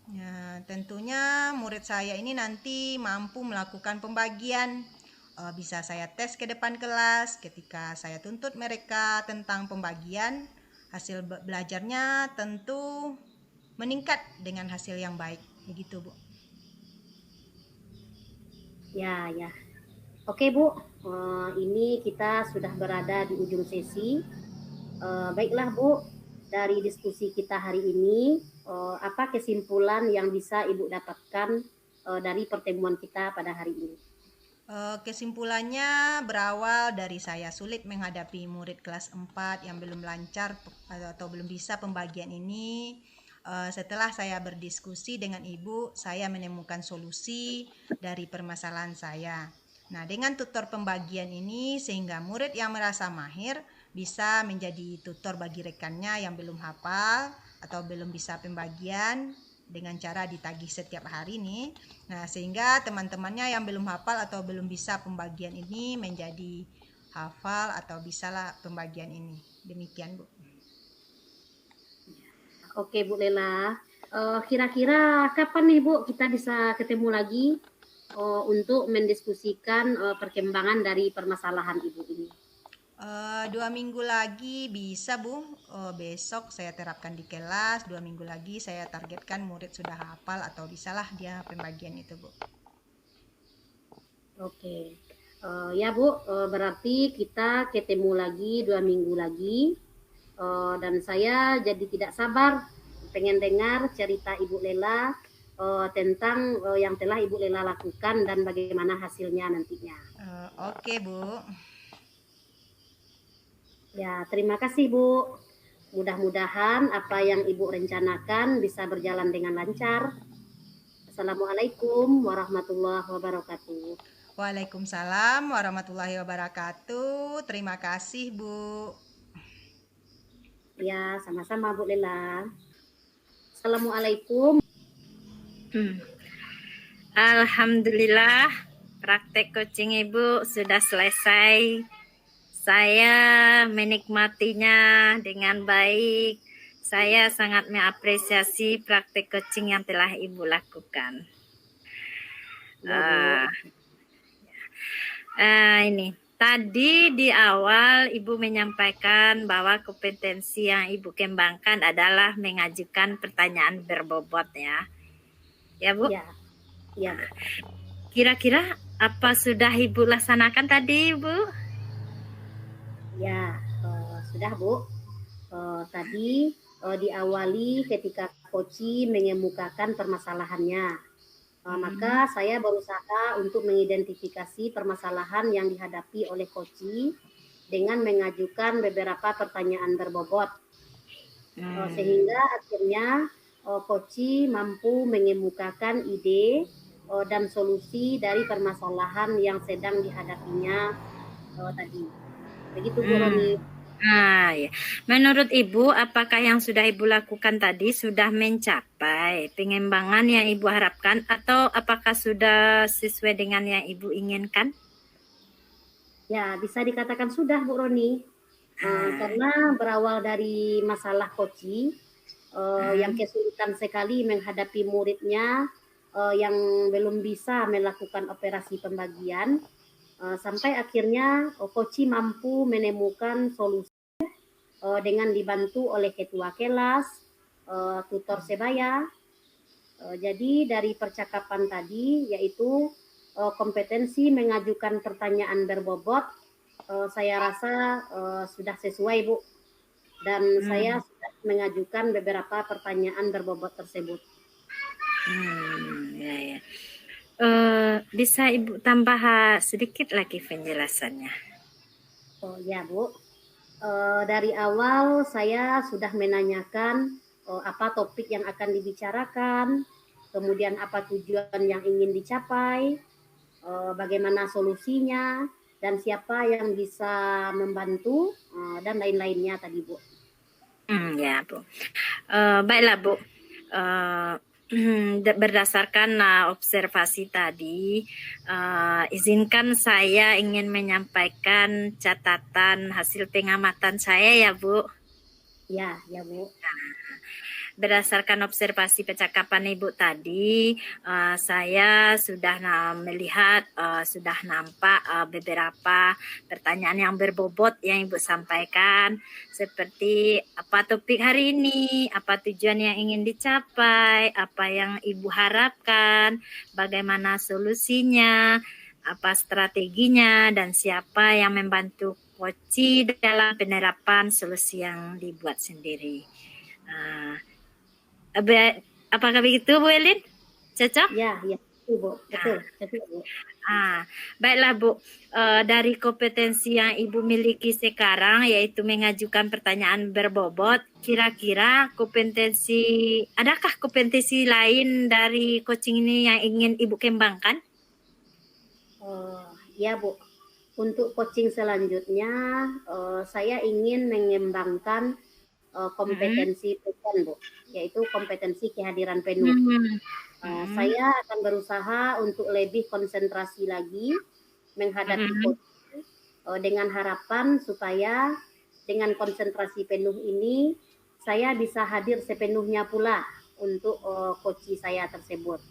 Ya, tentunya murid saya ini nanti mampu melakukan pembagian. Bisa saya tes ke depan kelas ketika saya tuntut mereka tentang pembagian. Hasil belajarnya tentu meningkat dengan hasil yang baik. Begitu, Bu. Ya. Oke, Bu. Ini kita sudah berada di ujung sesi. Baiklah, Bu. Dari diskusi kita hari ini, apa kesimpulan yang bisa Ibu dapatkan dari pertemuan kita pada hari ini? Kesimpulannya berawal dari saya sulit menghadapi murid kelas 4 yang belum lancar atau belum bisa pembagian ini. Setelah saya berdiskusi dengan Ibu, saya menemukan solusi dari permasalahan saya. Nah, dengan tutor pembagian ini sehingga murid yang merasa mahir bisa menjadi tutor bagi rekannya yang belum hafal atau belum bisa pembagian dengan cara ditagih setiap hari nih. Nah, sehingga teman-temannya yang belum hafal atau belum bisa pembagian ini menjadi hafal atau bisalah pembagian ini. Demikian, Bu. Oke, Bu Lela. Kira-kira kapan nih Bu kita bisa ketemu lagi untuk mendiskusikan perkembangan dari permasalahan Ibu ini? 2 minggu lagi bisa Bu. Besok saya terapkan di kelas. 2 minggu lagi saya targetkan murid sudah hafal atau bisalah dia pembagian itu Bu. Oke. Ya Bu, berarti kita ketemu lagi 2 minggu lagi. Dan saya jadi tidak sabar pengen dengar cerita Ibu Lela tentang yang telah Ibu Lela lakukan dan bagaimana hasilnya nantinya. Oke Bu. Ya, terima kasih Bu. Mudah-mudahan apa yang Ibu rencanakan bisa berjalan dengan lancar. Assalamualaikum warahmatullahi wabarakatuh. Waalaikumsalam warahmatullahi wabarakatuh. Terima kasih Bu. Ya, sama-sama Bu Lela. Assalamualaikum. Alhamdulillah, praktek coaching Ibu sudah selesai. Saya menikmatinya dengan baik. Saya sangat mengapresiasi praktek coaching yang telah Ibu lakukan. Ini tadi di awal Ibu menyampaikan bahwa kompetensi yang Ibu kembangkan adalah mengajukan pertanyaan berbobot ya. Ya Bu? Ya. Kira-kira apa sudah Ibu laksanakan tadi Bu? Ya, sudah Bu. Tadi diawali ketika Koci mengemukakan permasalahannya. Maka saya berusaha untuk mengidentifikasi permasalahan yang dihadapi oleh Koci dengan mengajukan beberapa pertanyaan berbobot. Sehingga akhirnya Koci mampu mengemukakan ide dan solusi dari permasalahan yang sedang dihadapinya tadi. Begitu Bu Roni. Ya. Menurut Ibu, apakah yang sudah Ibu lakukan tadi sudah mencapai pengembangan yang Ibu harapkan atau apakah sudah sesuai dengan yang Ibu inginkan? Ya, bisa dikatakan sudah Bu Roni. Karena berawal dari masalah Koci yang kesulitan sekali menghadapi muridnya yang belum bisa melakukan operasi pembagian. Sampai akhirnya Koci mampu menemukan solusi dengan dibantu oleh ketua kelas, tutor sebaya. Jadi dari percakapan tadi yaitu kompetensi mengajukan pertanyaan berbobot, saya rasa sudah sesuai Bu. Dan saya sudah mengajukan beberapa pertanyaan berbobot tersebut. Ya. Bisa Ibu tambah sedikit lagi penjelasannya? Oh ya Bu, dari awal saya sudah menanyakan apa topik yang akan dibicarakan, kemudian apa tujuan yang ingin dicapai, bagaimana solusinya, dan siapa yang bisa membantu, dan lain-lainnya tadi Bu. Ya Bu. Baiklah Bu. Berdasarkan observasi tadi, izinkan saya ingin menyampaikan catatan hasil pengamatan saya ya Bu. Ya Bu. Berdasarkan observasi percakapan Ibu tadi, saya sudah melihat, sudah nampak beberapa pertanyaan yang berbobot yang Ibu sampaikan, seperti apa topik hari ini, apa tujuan yang ingin dicapai, apa yang Ibu harapkan, bagaimana solusinya, apa strateginya, dan siapa yang membantu Koci dalam penerapan solusi yang dibuat sendiri. Apakah begitu Bu Elin? Cocok? Ya Bu, betul Bu. Baiklah Bu, dari kompetensi yang Ibu miliki sekarang yaitu mengajukan pertanyaan berbobot, kira-kira adakah kompetensi lain dari coaching ini yang ingin Ibu kembangkan? Ya Bu, untuk coaching selanjutnya saya ingin mengembangkan kompetensi present Bu, yaitu kompetensi kehadiran penuh. Saya akan berusaha untuk lebih konsentrasi lagi menghadapi coaching dengan harapan supaya dengan konsentrasi penuh ini saya bisa hadir sepenuhnya pula untuk coachi saya tersebut,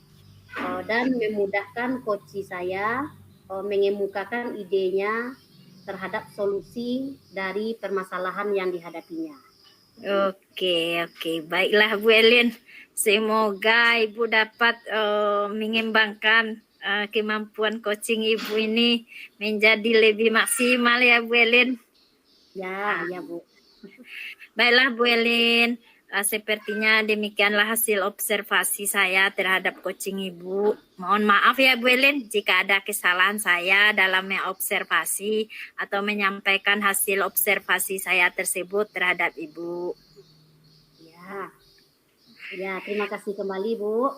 dan memudahkan coachi saya mengemukakan idenya terhadap solusi dari permasalahan yang dihadapinya. Oke, baiklah Bu Elin. Semoga Ibu dapat mengembangkan kemampuan coaching Ibu ini menjadi lebih maksimal ya Bu Elin. Ya Bu. Baiklah Bu Elin, sepertinya demikianlah hasil observasi saya terhadap coaching Ibu. Mohon maaf ya Bu Elin jika ada kesalahan saya dalam mengobservasi atau menyampaikan hasil observasi saya tersebut terhadap Ibu. Ya, terima kasih kembali Bu.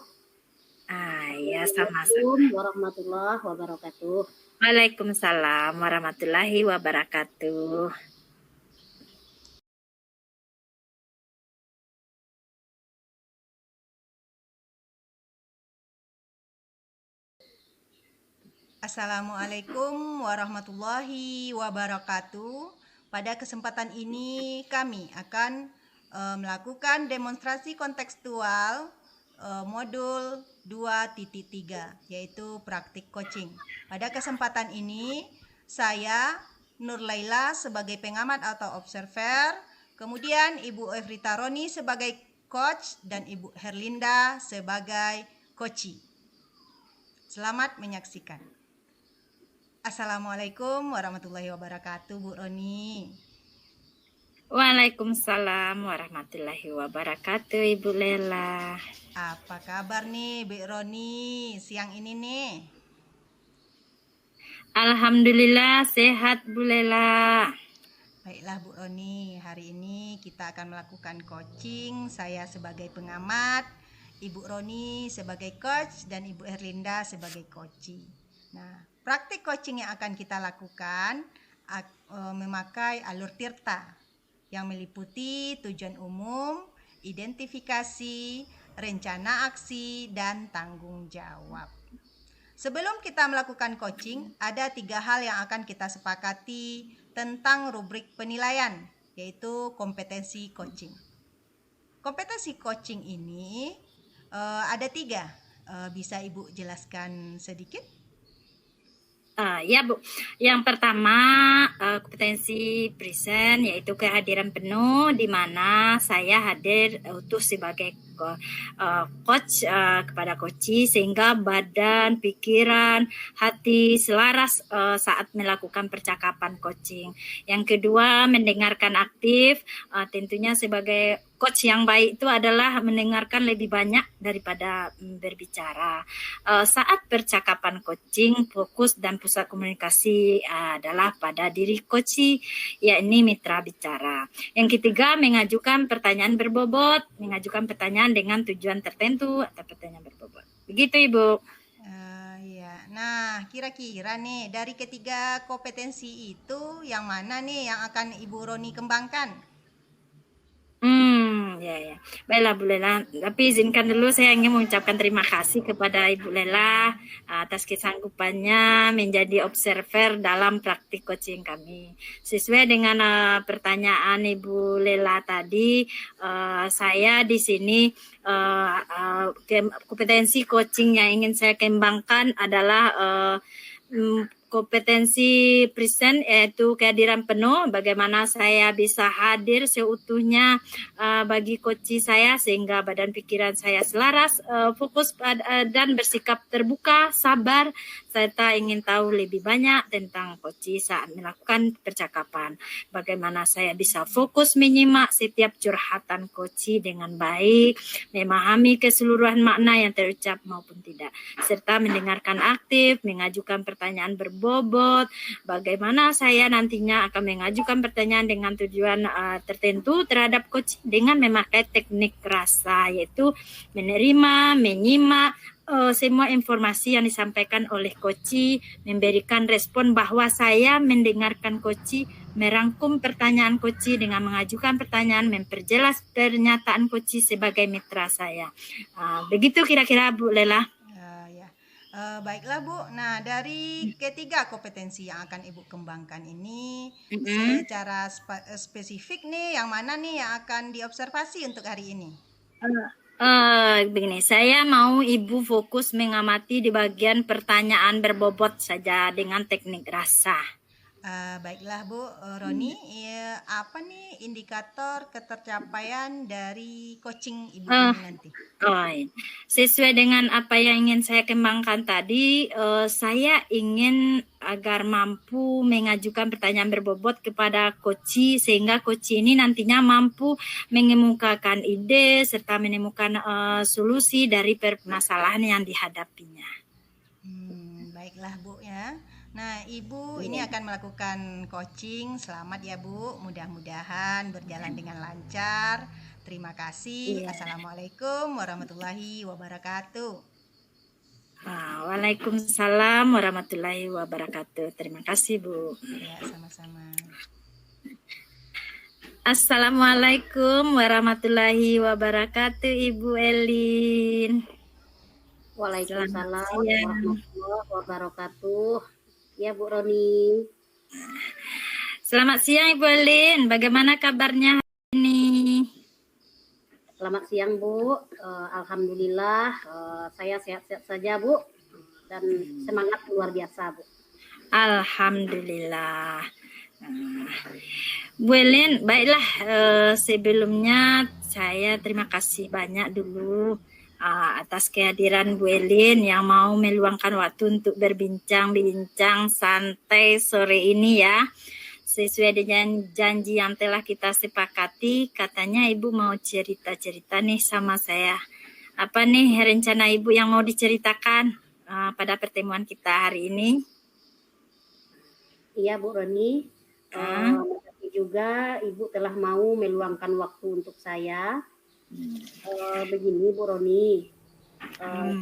Ya, sama-sama. Assalamualaikum warahmatullahi wabarakatuh. Waalaikumsalam warahmatullahi wabarakatuh. Assalamualaikum warahmatullahi wabarakatuh. Pada kesempatan ini kami akan melakukan demonstrasi kontekstual modul 2.3 yaitu praktik coaching. Pada kesempatan ini saya Nur Laila sebagai pengamat atau observer, kemudian Ibu Evrita Roni sebagai coach dan Ibu Herlinda sebagai coachee. Selamat menyaksikan. Assalamualaikum warahmatullahi wabarakatuh, Bu Roni. Waalaikumsalam warahmatullahi wabarakatuh, Ibu Lela. Apa kabar nih, Bu Roni, siang ini nih? Alhamdulillah sehat, Bu Lela. Baiklah Bu Roni, hari ini kita akan melakukan coaching. Saya sebagai pengamat, Ibu Roni sebagai coach, dan Ibu Herlinda sebagai coachee. Nah, praktik coaching yang akan kita lakukan memakai alur Tirta yang meliputi tujuan umum, identifikasi, rencana aksi, dan tanggung jawab. Sebelum kita melakukan coaching, ada 3 hal yang akan kita sepakati tentang rubrik penilaian, yaitu kompetensi coaching. Kompetensi coaching ini ada 3. Bisa Ibu jelaskan sedikit? Ya Bu, yang pertama kompetensi present yaitu kehadiran penuh, di mana saya hadir utuh sebagai coach kepada coachee sehingga badan, pikiran, hati selaras saat melakukan percakapan coaching. Yang kedua, mendengarkan aktif, tentunya sebagai coach yang baik itu adalah mendengarkan lebih banyak daripada berbicara. Saat percakapan coaching, fokus dan pusat komunikasi adalah pada diri coachee, yakni mitra bicara. Yang ketiga, mengajukan pertanyaan berbobot, mengajukan pertanyaan dengan tujuan tertentu atau pertanyaan berbobot. Begitu Ibu. Ya. Nah, kira-kira nih dari ketiga kompetensi itu yang mana nih yang akan Ibu Roni kembangkan? Ya. Baiklah Bu Lela, tapi izinkan dulu saya ingin mengucapkan terima kasih kepada Ibu Lela atas kesanggupannya menjadi observer dalam praktik coaching kami. Sesuai dengan pertanyaan Ibu Lela tadi, saya di sini kompetensi coaching yang ingin saya kembangkan adalah kompetensi present, yaitu kehadiran penuh, bagaimana saya bisa hadir seutuhnya bagi coachee saya sehingga badan pikiran saya selaras, fokus dan bersikap terbuka, sabar, serta ingin tahu lebih banyak tentang coachee saat melakukan percakapan. Bagaimana saya bisa fokus menyimak setiap curhatan coachee dengan baik, memahami keseluruhan makna yang terucap maupun tidak, serta mendengarkan aktif, mengajukan pertanyaan berbobot, bagaimana saya nantinya akan mengajukan pertanyaan dengan tujuan tertentu terhadap coach dengan memakai teknik rasa, yaitu menerima, menyimak semua informasi yang disampaikan oleh coachee, memberikan respon bahwa saya mendengarkan coachee, merangkum pertanyaan coachee dengan mengajukan pertanyaan, memperjelas pernyataan coachee sebagai mitra saya. Begitu kira-kira Bu Lela. Baiklah Bu, nah dari ketiga kompetensi yang akan Ibu kembangkan ini secara spesifik nih, yang mana nih yang akan diobservasi untuk hari ini? Begini, saya mau Ibu fokus mengamati di bagian pertanyaan berbobot saja dengan teknik rasa. Baiklah Bu Roni, apa nih indikator ketercapaian dari coaching Ibu ini nanti? Sesuai dengan apa yang ingin saya kembangkan tadi, saya ingin agar mampu mengajukan pertanyaan berbobot kepada coach sehingga coach ini nantinya mampu mengemukakan ide serta menemukan solusi dari permasalahan yang dihadapinya. Baiklah Bu ya. Nah, Ibu ini akan melakukan coaching. Selamat ya Bu, mudah-mudahan berjalan dengan lancar. Terima kasih. Assalamualaikum warahmatullahi wabarakatuh. Waalaikumsalam warahmatullahi wabarakatuh. Terima kasih Bu. Ya, sama-sama. Assalamualaikum warahmatullahi wabarakatuh Ibu Elin. Waalaikumsalam warahmatullahi wabarakatuh. Ya Bu Roni. Selamat siang Ibu Elin. Bagaimana kabarnya hari ini? Selamat siang Bu. Alhamdulillah saya sehat-sehat saja Bu. Dan semangat luar biasa Bu. Alhamdulillah. Bu Elin, baiklah sebelumnya saya terima kasih banyak dulu atas kehadiran Bu Elin yang mau meluangkan waktu untuk berbincang-bincang santai sore ini ya. Sesuai dengan janji yang telah kita sepakati, katanya Ibu mau cerita-cerita nih sama saya. Apa nih rencana Ibu yang mau diceritakan pada pertemuan kita hari ini? Iya Bu Roni. Tapi juga Ibu telah mau meluangkan waktu untuk saya. Begini Bu Roni,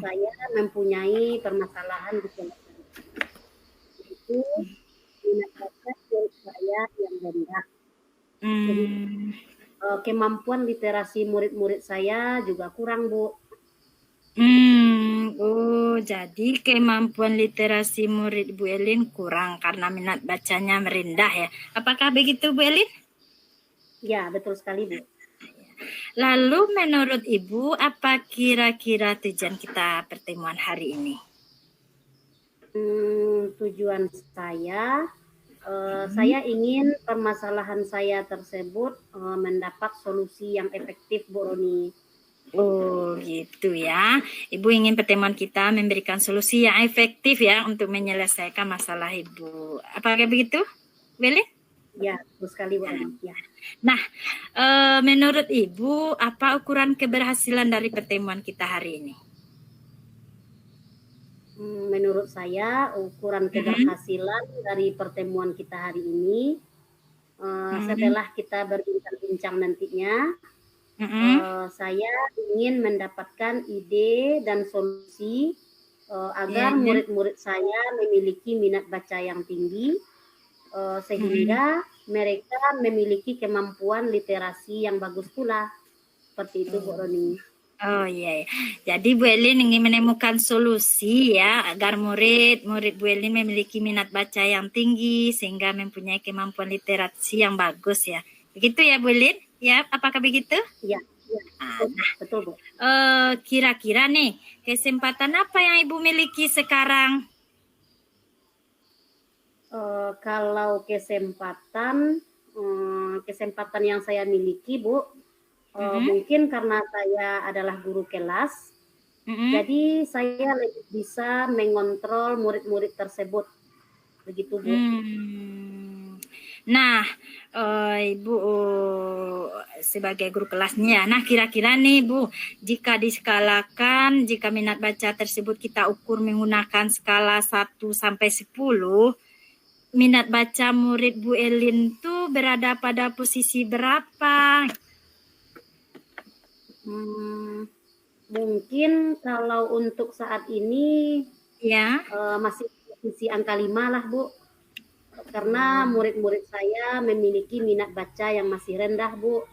saya mempunyai permasalahan di keluarga. Itu minat baca saya yang rendah. Jadi, kemampuan literasi murid-murid saya juga kurang Bu. Jadi kemampuan literasi murid Bu Elin kurang karena minat bacanya merendah ya. Apakah begitu Bu Elin? Ya, betul sekali Bu. Lalu menurut Ibu, apa kira-kira tujuan kita pertemuan hari ini? Tujuan saya ingin permasalahan saya tersebut mendapat solusi yang efektif Bu Roni. Oh gitu ya. Ibu ingin pertemuan kita memberikan solusi yang efektif ya untuk menyelesaikan masalah Ibu. Apakah begitu, Beli? Ya, betul sekali Bu Roni. Ya. Nah, menurut Ibu, apa ukuran keberhasilan dari pertemuan kita hari ini? Menurut saya, ukuran keberhasilan dari pertemuan kita hari ini, setelah kita berbincang-bincang nantinya, saya ingin mendapatkan ide dan solusi agar murid-murid saya memiliki minat baca yang tinggi, sehingga mereka memiliki kemampuan literasi yang bagus pula. Seperti itu Bu Roni. Oh iya, jadi Bu Elin ingin menemukan solusi ya agar murid Bu Elin memiliki minat baca yang tinggi sehingga mempunyai kemampuan literasi yang bagus ya. Begitu ya Bu Elin? Ya, apakah begitu? Ya, betul Bu. Kira-kira nih kesempatan apa yang Ibu miliki sekarang? Kalau kesempatan yang saya miliki Bu, mungkin karena saya adalah guru kelas, jadi saya lebih bisa mengontrol murid-murid tersebut, begitu Bu. Nah, Ibu sebagai guru kelasnya, nah kira-kira nih Bu, jika diskalakan, jika minat baca tersebut kita ukur menggunakan skala 1 sampai 10, minat baca murid Bu Elin tuh berada pada posisi berapa? Mungkin kalau untuk saat ini ya masih posisi angka 5 lah Bu, karena murid-murid saya memiliki minat baca yang masih rendah Bu.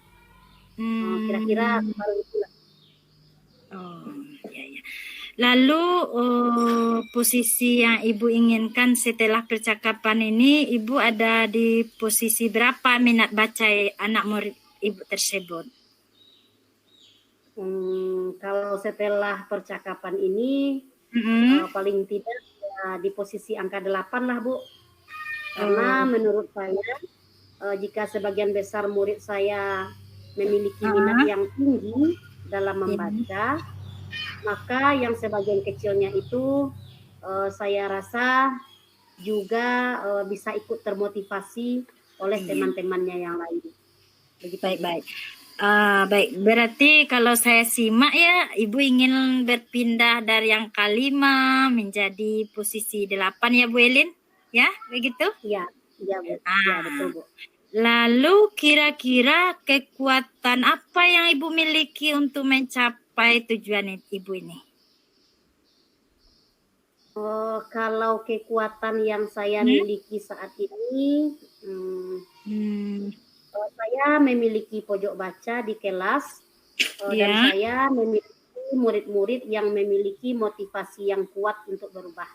Kira-kira baru itulah. Ya. Lalu posisi yang Ibu inginkan setelah percakapan ini, Ibu ada di posisi berapa minat baca anak murid Ibu tersebut? Kalau setelah percakapan ini paling tidak ya, di posisi angka 8 lah Bu. Karena menurut saya jika sebagian besar murid saya memiliki minat yang tinggi dalam membaca, maka yang sebagian kecilnya itu saya rasa juga bisa ikut termotivasi oleh teman-temannya yang lain. Begitu. Baik. Baik, berarti kalau saya simak ya, Ibu ingin berpindah dari angka 5 menjadi posisi 8 ya Bu Elin? Ya, begitu? Iya Bu. Ya, betul Bu. Lalu kira-kira kekuatan apa yang Ibu miliki untuk mencapai tujuan Ibu ini? Kalau kekuatan yang saya miliki saat ini, saya memiliki pojok baca di kelas dan saya memiliki murid-murid yang memiliki motivasi yang kuat untuk berubah.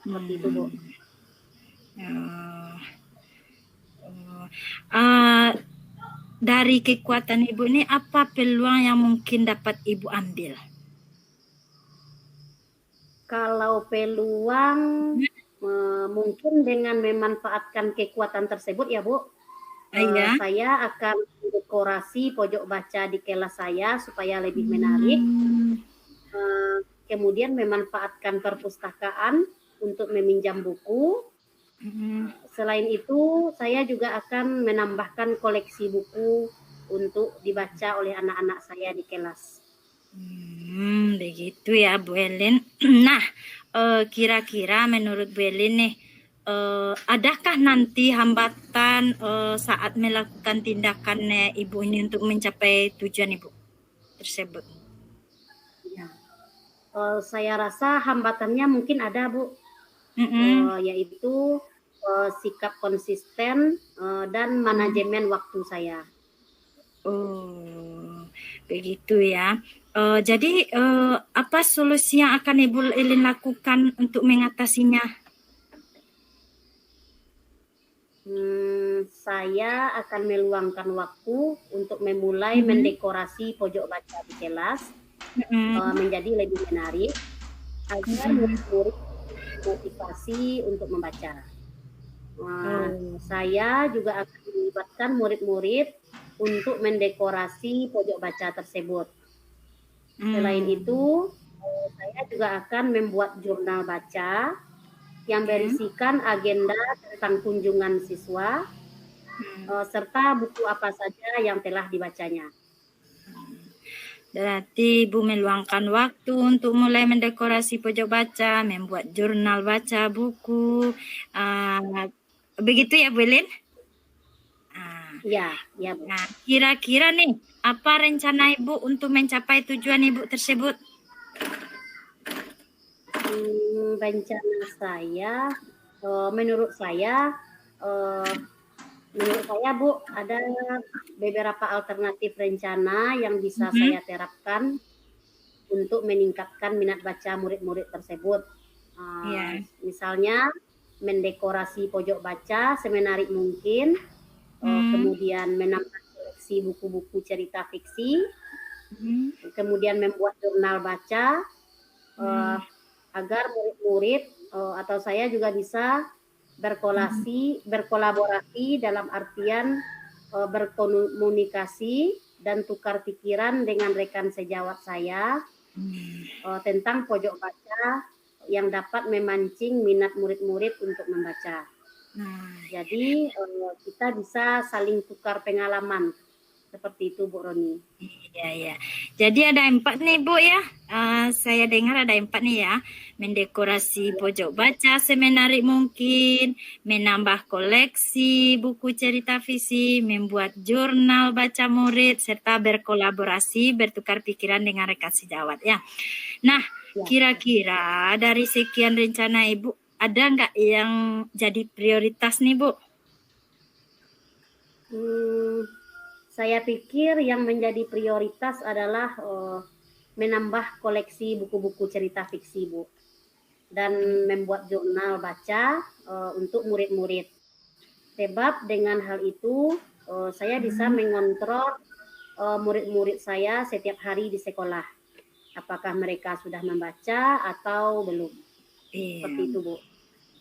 Seperti itu Bu. Dari kekuatan Ibu ini apa peluang yang mungkin dapat Ibu ambil? Kalau peluang mungkin dengan memanfaatkan kekuatan tersebut ya Bu, saya akan dekorasi pojok baca di kelas saya supaya lebih menarik. Kemudian memanfaatkan perpustakaan untuk meminjam buku. Selain itu, saya juga akan menambahkan koleksi buku untuk dibaca oleh anak-anak saya di kelas. Begitu ya Bu Elin. Nah, kira-kira menurut Bu Elin nih, adakah nanti hambatan saat melakukan tindakan Ibu ini untuk mencapai tujuan Ibu tersebut? Ya. Saya rasa hambatannya mungkin ada Bu, yaitu sikap konsisten dan manajemen waktu saya. Begitu ya. Jadi apa solusi yang akan Ibu Elin lakukan untuk mengatasinya? Saya akan meluangkan waktu untuk memulai mendekorasi pojok baca di kelas menjadi lebih menarik agar murid-murid motivasi untuk membaca. Saya juga akan melibatkan murid-murid untuk mendekorasi pojok baca tersebut. Selain itu, saya juga akan membuat jurnal baca yang berisikan agenda tentang kunjungan siswa serta buku apa saja yang telah dibacanya. Berarti Ibu meluangkan waktu untuk mulai mendekorasi pojok baca, membuat jurnal baca, buku. Begitu ya Bu Elin? Ya Bu. Nah, kira-kira nih, apa rencana Ibu untuk mencapai tujuan Ibu tersebut? Rencana saya, menurut saya Bu, ada beberapa alternatif rencana yang bisa saya terapkan untuk meningkatkan minat baca murid-murid tersebut. Misalnya mendekorasi pojok baca semenarik mungkin, kemudian menambah koleksi buku-buku cerita fiksi, kemudian membuat jurnal baca agar murid-murid atau saya juga bisa berkolaborasi dalam artian berkomunikasi dan tukar pikiran dengan rekan sejawat saya tentang pojok baca yang dapat memancing minat murid-murid untuk membaca. Jadi kita bisa saling tukar pengalaman seperti itu Bu Roni. Iya. Jadi ada 4 nih Bu ya. Saya dengar ada 4 nih ya. Mendekorasi pojok baca semenarik mungkin, menambah koleksi buku cerita fiksi, membuat jurnal baca murid, serta berkolaborasi, bertukar pikiran dengan rekan sejawat ya. Nah, kira-kira dari sekian rencana Ibu, ada nggak yang jadi prioritas nih Bu? Saya pikir yang menjadi prioritas adalah menambah koleksi buku-buku cerita fiksi Bu, dan membuat jurnal baca untuk murid-murid. Sebab dengan hal itu saya bisa mengontrol murid-murid saya setiap hari di sekolah. Apakah mereka sudah membaca atau belum? Seperti itu, Bu.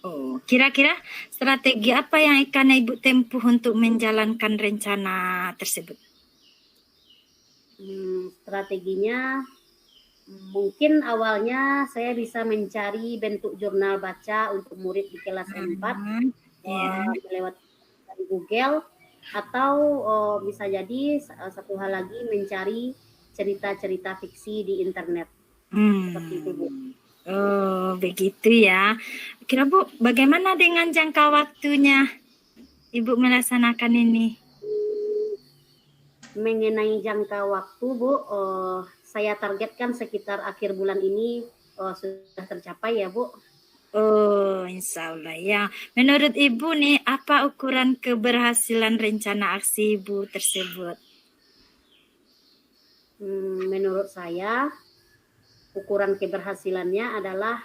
Oh, kira-kira strategi apa yang akan Ibu tempuh untuk menjalankan rencana tersebut? Strateginya mungkin awalnya saya bisa mencari bentuk jurnal baca untuk murid di kelas 4 lewat Google, atau bisa jadi satu hal lagi mencari cerita-cerita fiksi di internet. Seperti itu, Bu. Oh, begitu ya. Kira Bu, bagaimana dengan jangka waktunya Ibu melaksanakan ini? Mengenai jangka waktu, Bu, saya targetkan sekitar akhir bulan ini sudah tercapai ya, Bu. Oh, insya Allah ya. Menurut Ibu nih, apa ukuran keberhasilan rencana aksi Ibu tersebut? Menurut saya, ukuran keberhasilannya adalah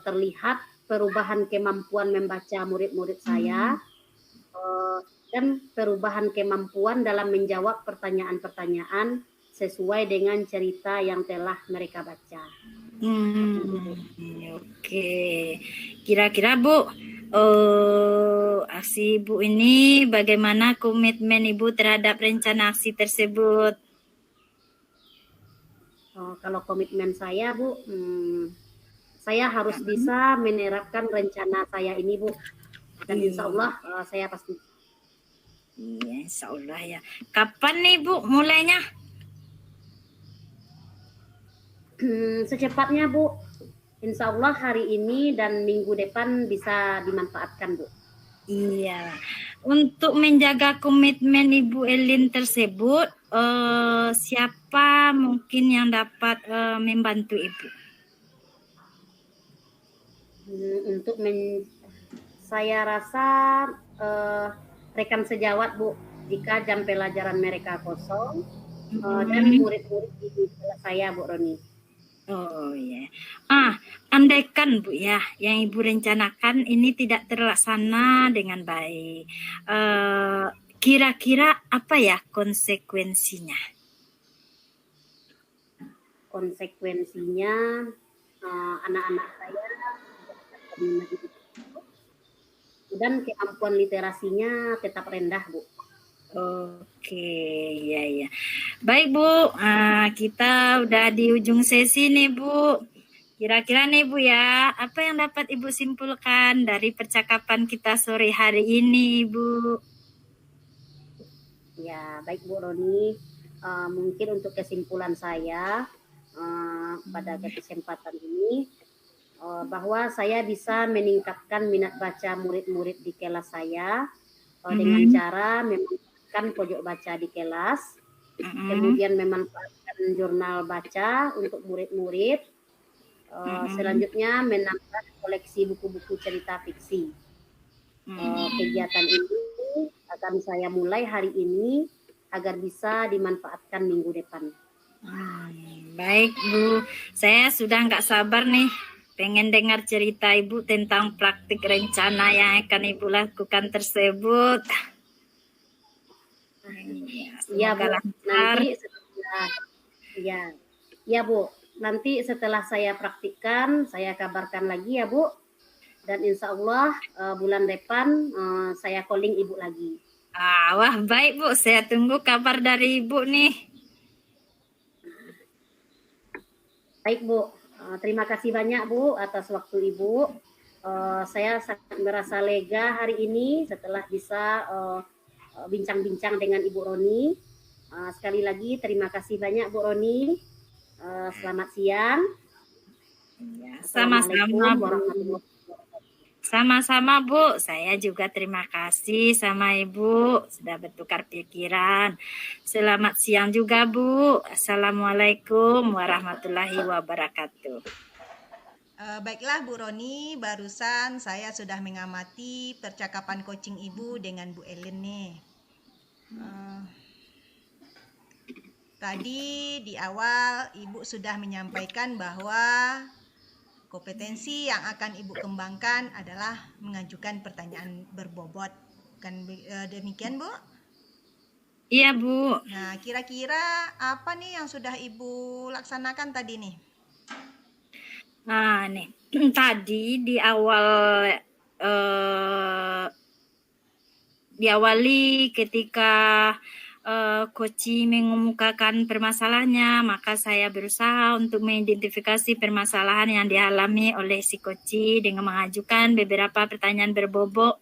terlihat perubahan kemampuan membaca murid-murid saya, dan perubahan kemampuan dalam menjawab pertanyaan-pertanyaan sesuai dengan cerita yang telah mereka baca. Oke, kira-kira Bu, aksi Ibu ini bagaimana komitmen Ibu terhadap rencana aksi tersebut? Kalau komitmen saya, Bu, saya harus bisa menerapkan rencana saya ini, Bu. Dan insya Allah saya pasti. Iya, insya Allah ya. Kapan nih Bu mulainya? Secepatnya, Bu. Insya Allah hari ini dan minggu depan bisa dimanfaatkan, Bu. Iya. Untuk menjaga komitmen Ibu Elin tersebut, siapa mungkin yang dapat membantu Ibu? Saya rasa rekan sejawat, Bu. Jika jam pelajaran mereka kosong, dan murid-murid di kelas saya, Bu Roni. Oh ya. Andaikan Bu ya, yang Ibu rencanakan ini tidak terlaksana dengan baik. Kira-kira apa ya konsekuensinya? Konsekuensinya anak-anak saya dan kemampuan literasinya tetap rendah, Bu. Oke, ya. Baik Bu, kita udah di ujung sesi nih Bu. Kira-kira nih Bu ya, apa yang dapat Ibu simpulkan dari percakapan kita sore hari ini Bu? Ya, baik Bu Roni. Mungkin untuk kesimpulan saya pada kesempatan ini, bahwa saya bisa meningkatkan minat baca murid-murid di kelas saya dengan cara memanfaatkan pojok baca di kelas, kemudian memanfaatkan jurnal baca untuk murid-murid, selanjutnya menambah koleksi buku-buku cerita fiksi. Kegiatan ini akan saya mulai hari ini agar bisa dimanfaatkan minggu depan. Baik Bu, saya sudah nggak sabar nih pengen dengar cerita Ibu tentang praktik rencana yang akan Ibu lakukan tersebut. Iya Bu, nanti setelah, ya Bu, nanti setelah saya praktikkan, saya kabarkan lagi ya Bu. Dan insya Allah bulan depan saya calling Ibu lagi. Wah baik Bu, saya tunggu kabar dari Ibu nih. Baik Bu, terima kasih banyak Bu atas waktu Ibu. Saya sangat merasa lega hari ini setelah bisa bincang-bincang dengan Ibu Roni. Sekali lagi terima kasih banyak Bu Roni. Selamat siang. Sama-sama Bu. Sama-sama Bu, saya juga terima kasih sama Ibu sudah bertukar pikiran. Selamat siang juga Bu. Assalamualaikum warahmatullahi wabarakatuh. Baiklah Bu Roni, barusan saya sudah mengamati percakapan coaching Ibu dengan Bu Elin nih. Tadi di awal Ibu sudah menyampaikan bahwa kompetensi yang akan Ibu kembangkan adalah mengajukan pertanyaan berbobot. Kan demikian Bu? Iya, Bu. Nah, kira-kira apa nih yang sudah Ibu laksanakan tadi nih? Nah, nih tadi eh, diawali ketika Koci mengemukakan permasalahannya, maka saya berusaha untuk mengidentifikasi permasalahan yang dialami oleh si Koci dengan mengajukan beberapa pertanyaan berbobot,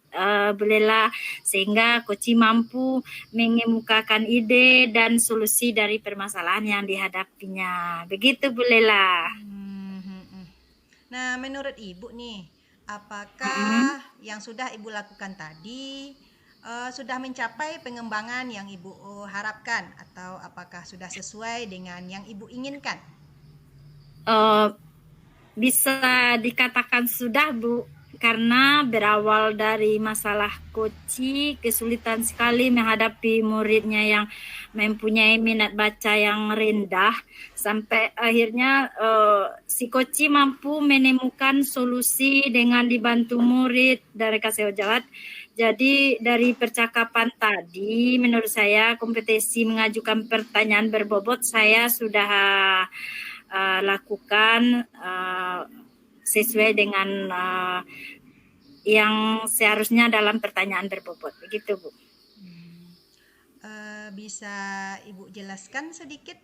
Bu Lela, sehingga Koci mampu mengemukakan ide dan solusi dari permasalahan yang dihadapinya. Begitu, Bu Lela. Nah, menurut Ibu nih, Mm-mm. apakah yang sudah Ibu lakukan tadi sudah mencapai pengembangan yang Ibu harapkan, atau apakah sudah sesuai dengan yang Ibu inginkan? Bisa dikatakan sudah, Bu, karena berawal dari masalah Koci, kesulitan sekali menghadapi muridnya yang mempunyai minat baca yang rendah, sampai akhirnya si Koci mampu menemukan solusi dengan dibantu murid dari Kaseo Jawat. Jadi dari percakapan tadi, menurut saya kompetensi mengajukan pertanyaan berbobot saya sudah lakukan sesuai dengan yang seharusnya dalam pertanyaan berbobot. Begitu, Bu. Bisa Ibu jelaskan sedikit?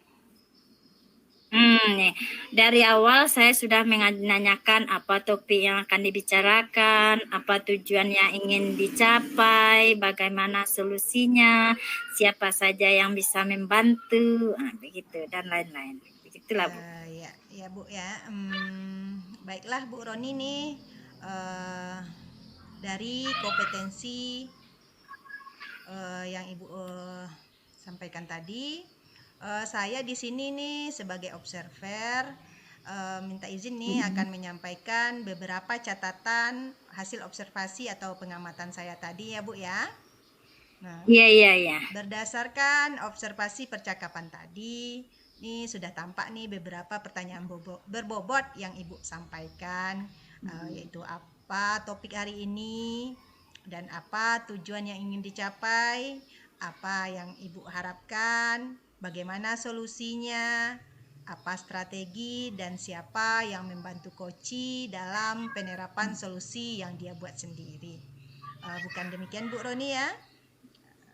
Nih. Dari awal saya sudah menanyakan apa topik yang akan dibicarakan, apa tujuan yang ingin dicapai, bagaimana solusinya, siapa saja yang bisa membantu, begitu, dan lain-lain. Begitulah, Bu. Ya Bu ya. Baiklah Bu Roni nih, dari kompetensi yang Ibu sampaikan tadi, saya di sini nih sebagai observer minta izin nih akan menyampaikan beberapa catatan hasil observasi atau pengamatan saya tadi ya Bu ya. Nah, Iya. berdasarkan observasi percakapan tadi, ini sudah tampak nih beberapa pertanyaan berbobot yang Ibu sampaikan, yaitu apa topik hari ini, dan apa tujuan yang ingin dicapai, apa yang Ibu harapkan, bagaimana solusinya, apa strategi, dan siapa yang membantu Koci dalam penerapan solusi yang dia buat sendiri. Bukan demikian Bu Roni ya?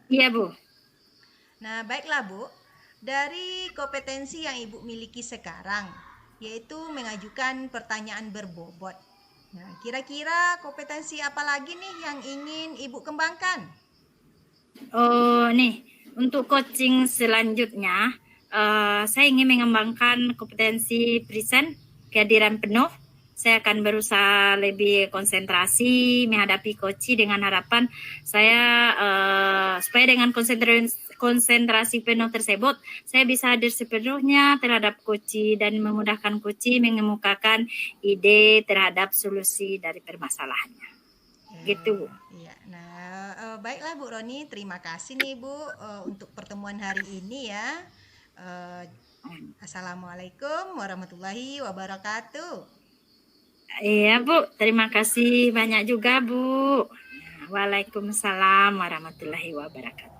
Iya, Bu. Nah, baiklah Bu, dari kompetensi yang Ibu miliki sekarang, yaitu mengajukan pertanyaan berbobot. Nah, kira-kira kompetensi apa lagi nih yang ingin Ibu kembangkan? Nih, untuk coaching selanjutnya, saya ingin mengembangkan kompetensi present, kehadiran penuh. Saya akan berusaha lebih konsentrasi menghadapi coaching dengan harapan saya supaya dengan konsentrasi penuh tersebut, saya bisa hadir sepenuhnya terhadap coaching dan memudahkan coaching mengemukakan ide terhadap solusi dari permasalahannya. Gitu, Bu. Ya, nah baiklah Bu Roni, terima kasih nih Bu untuk pertemuan hari ini ya. Assalamualaikum warahmatullahi wabarakatuh. Iya, Bu. Terima kasih banyak juga, Bu. Waalaikumsalam warahmatullahi wabarakatuh.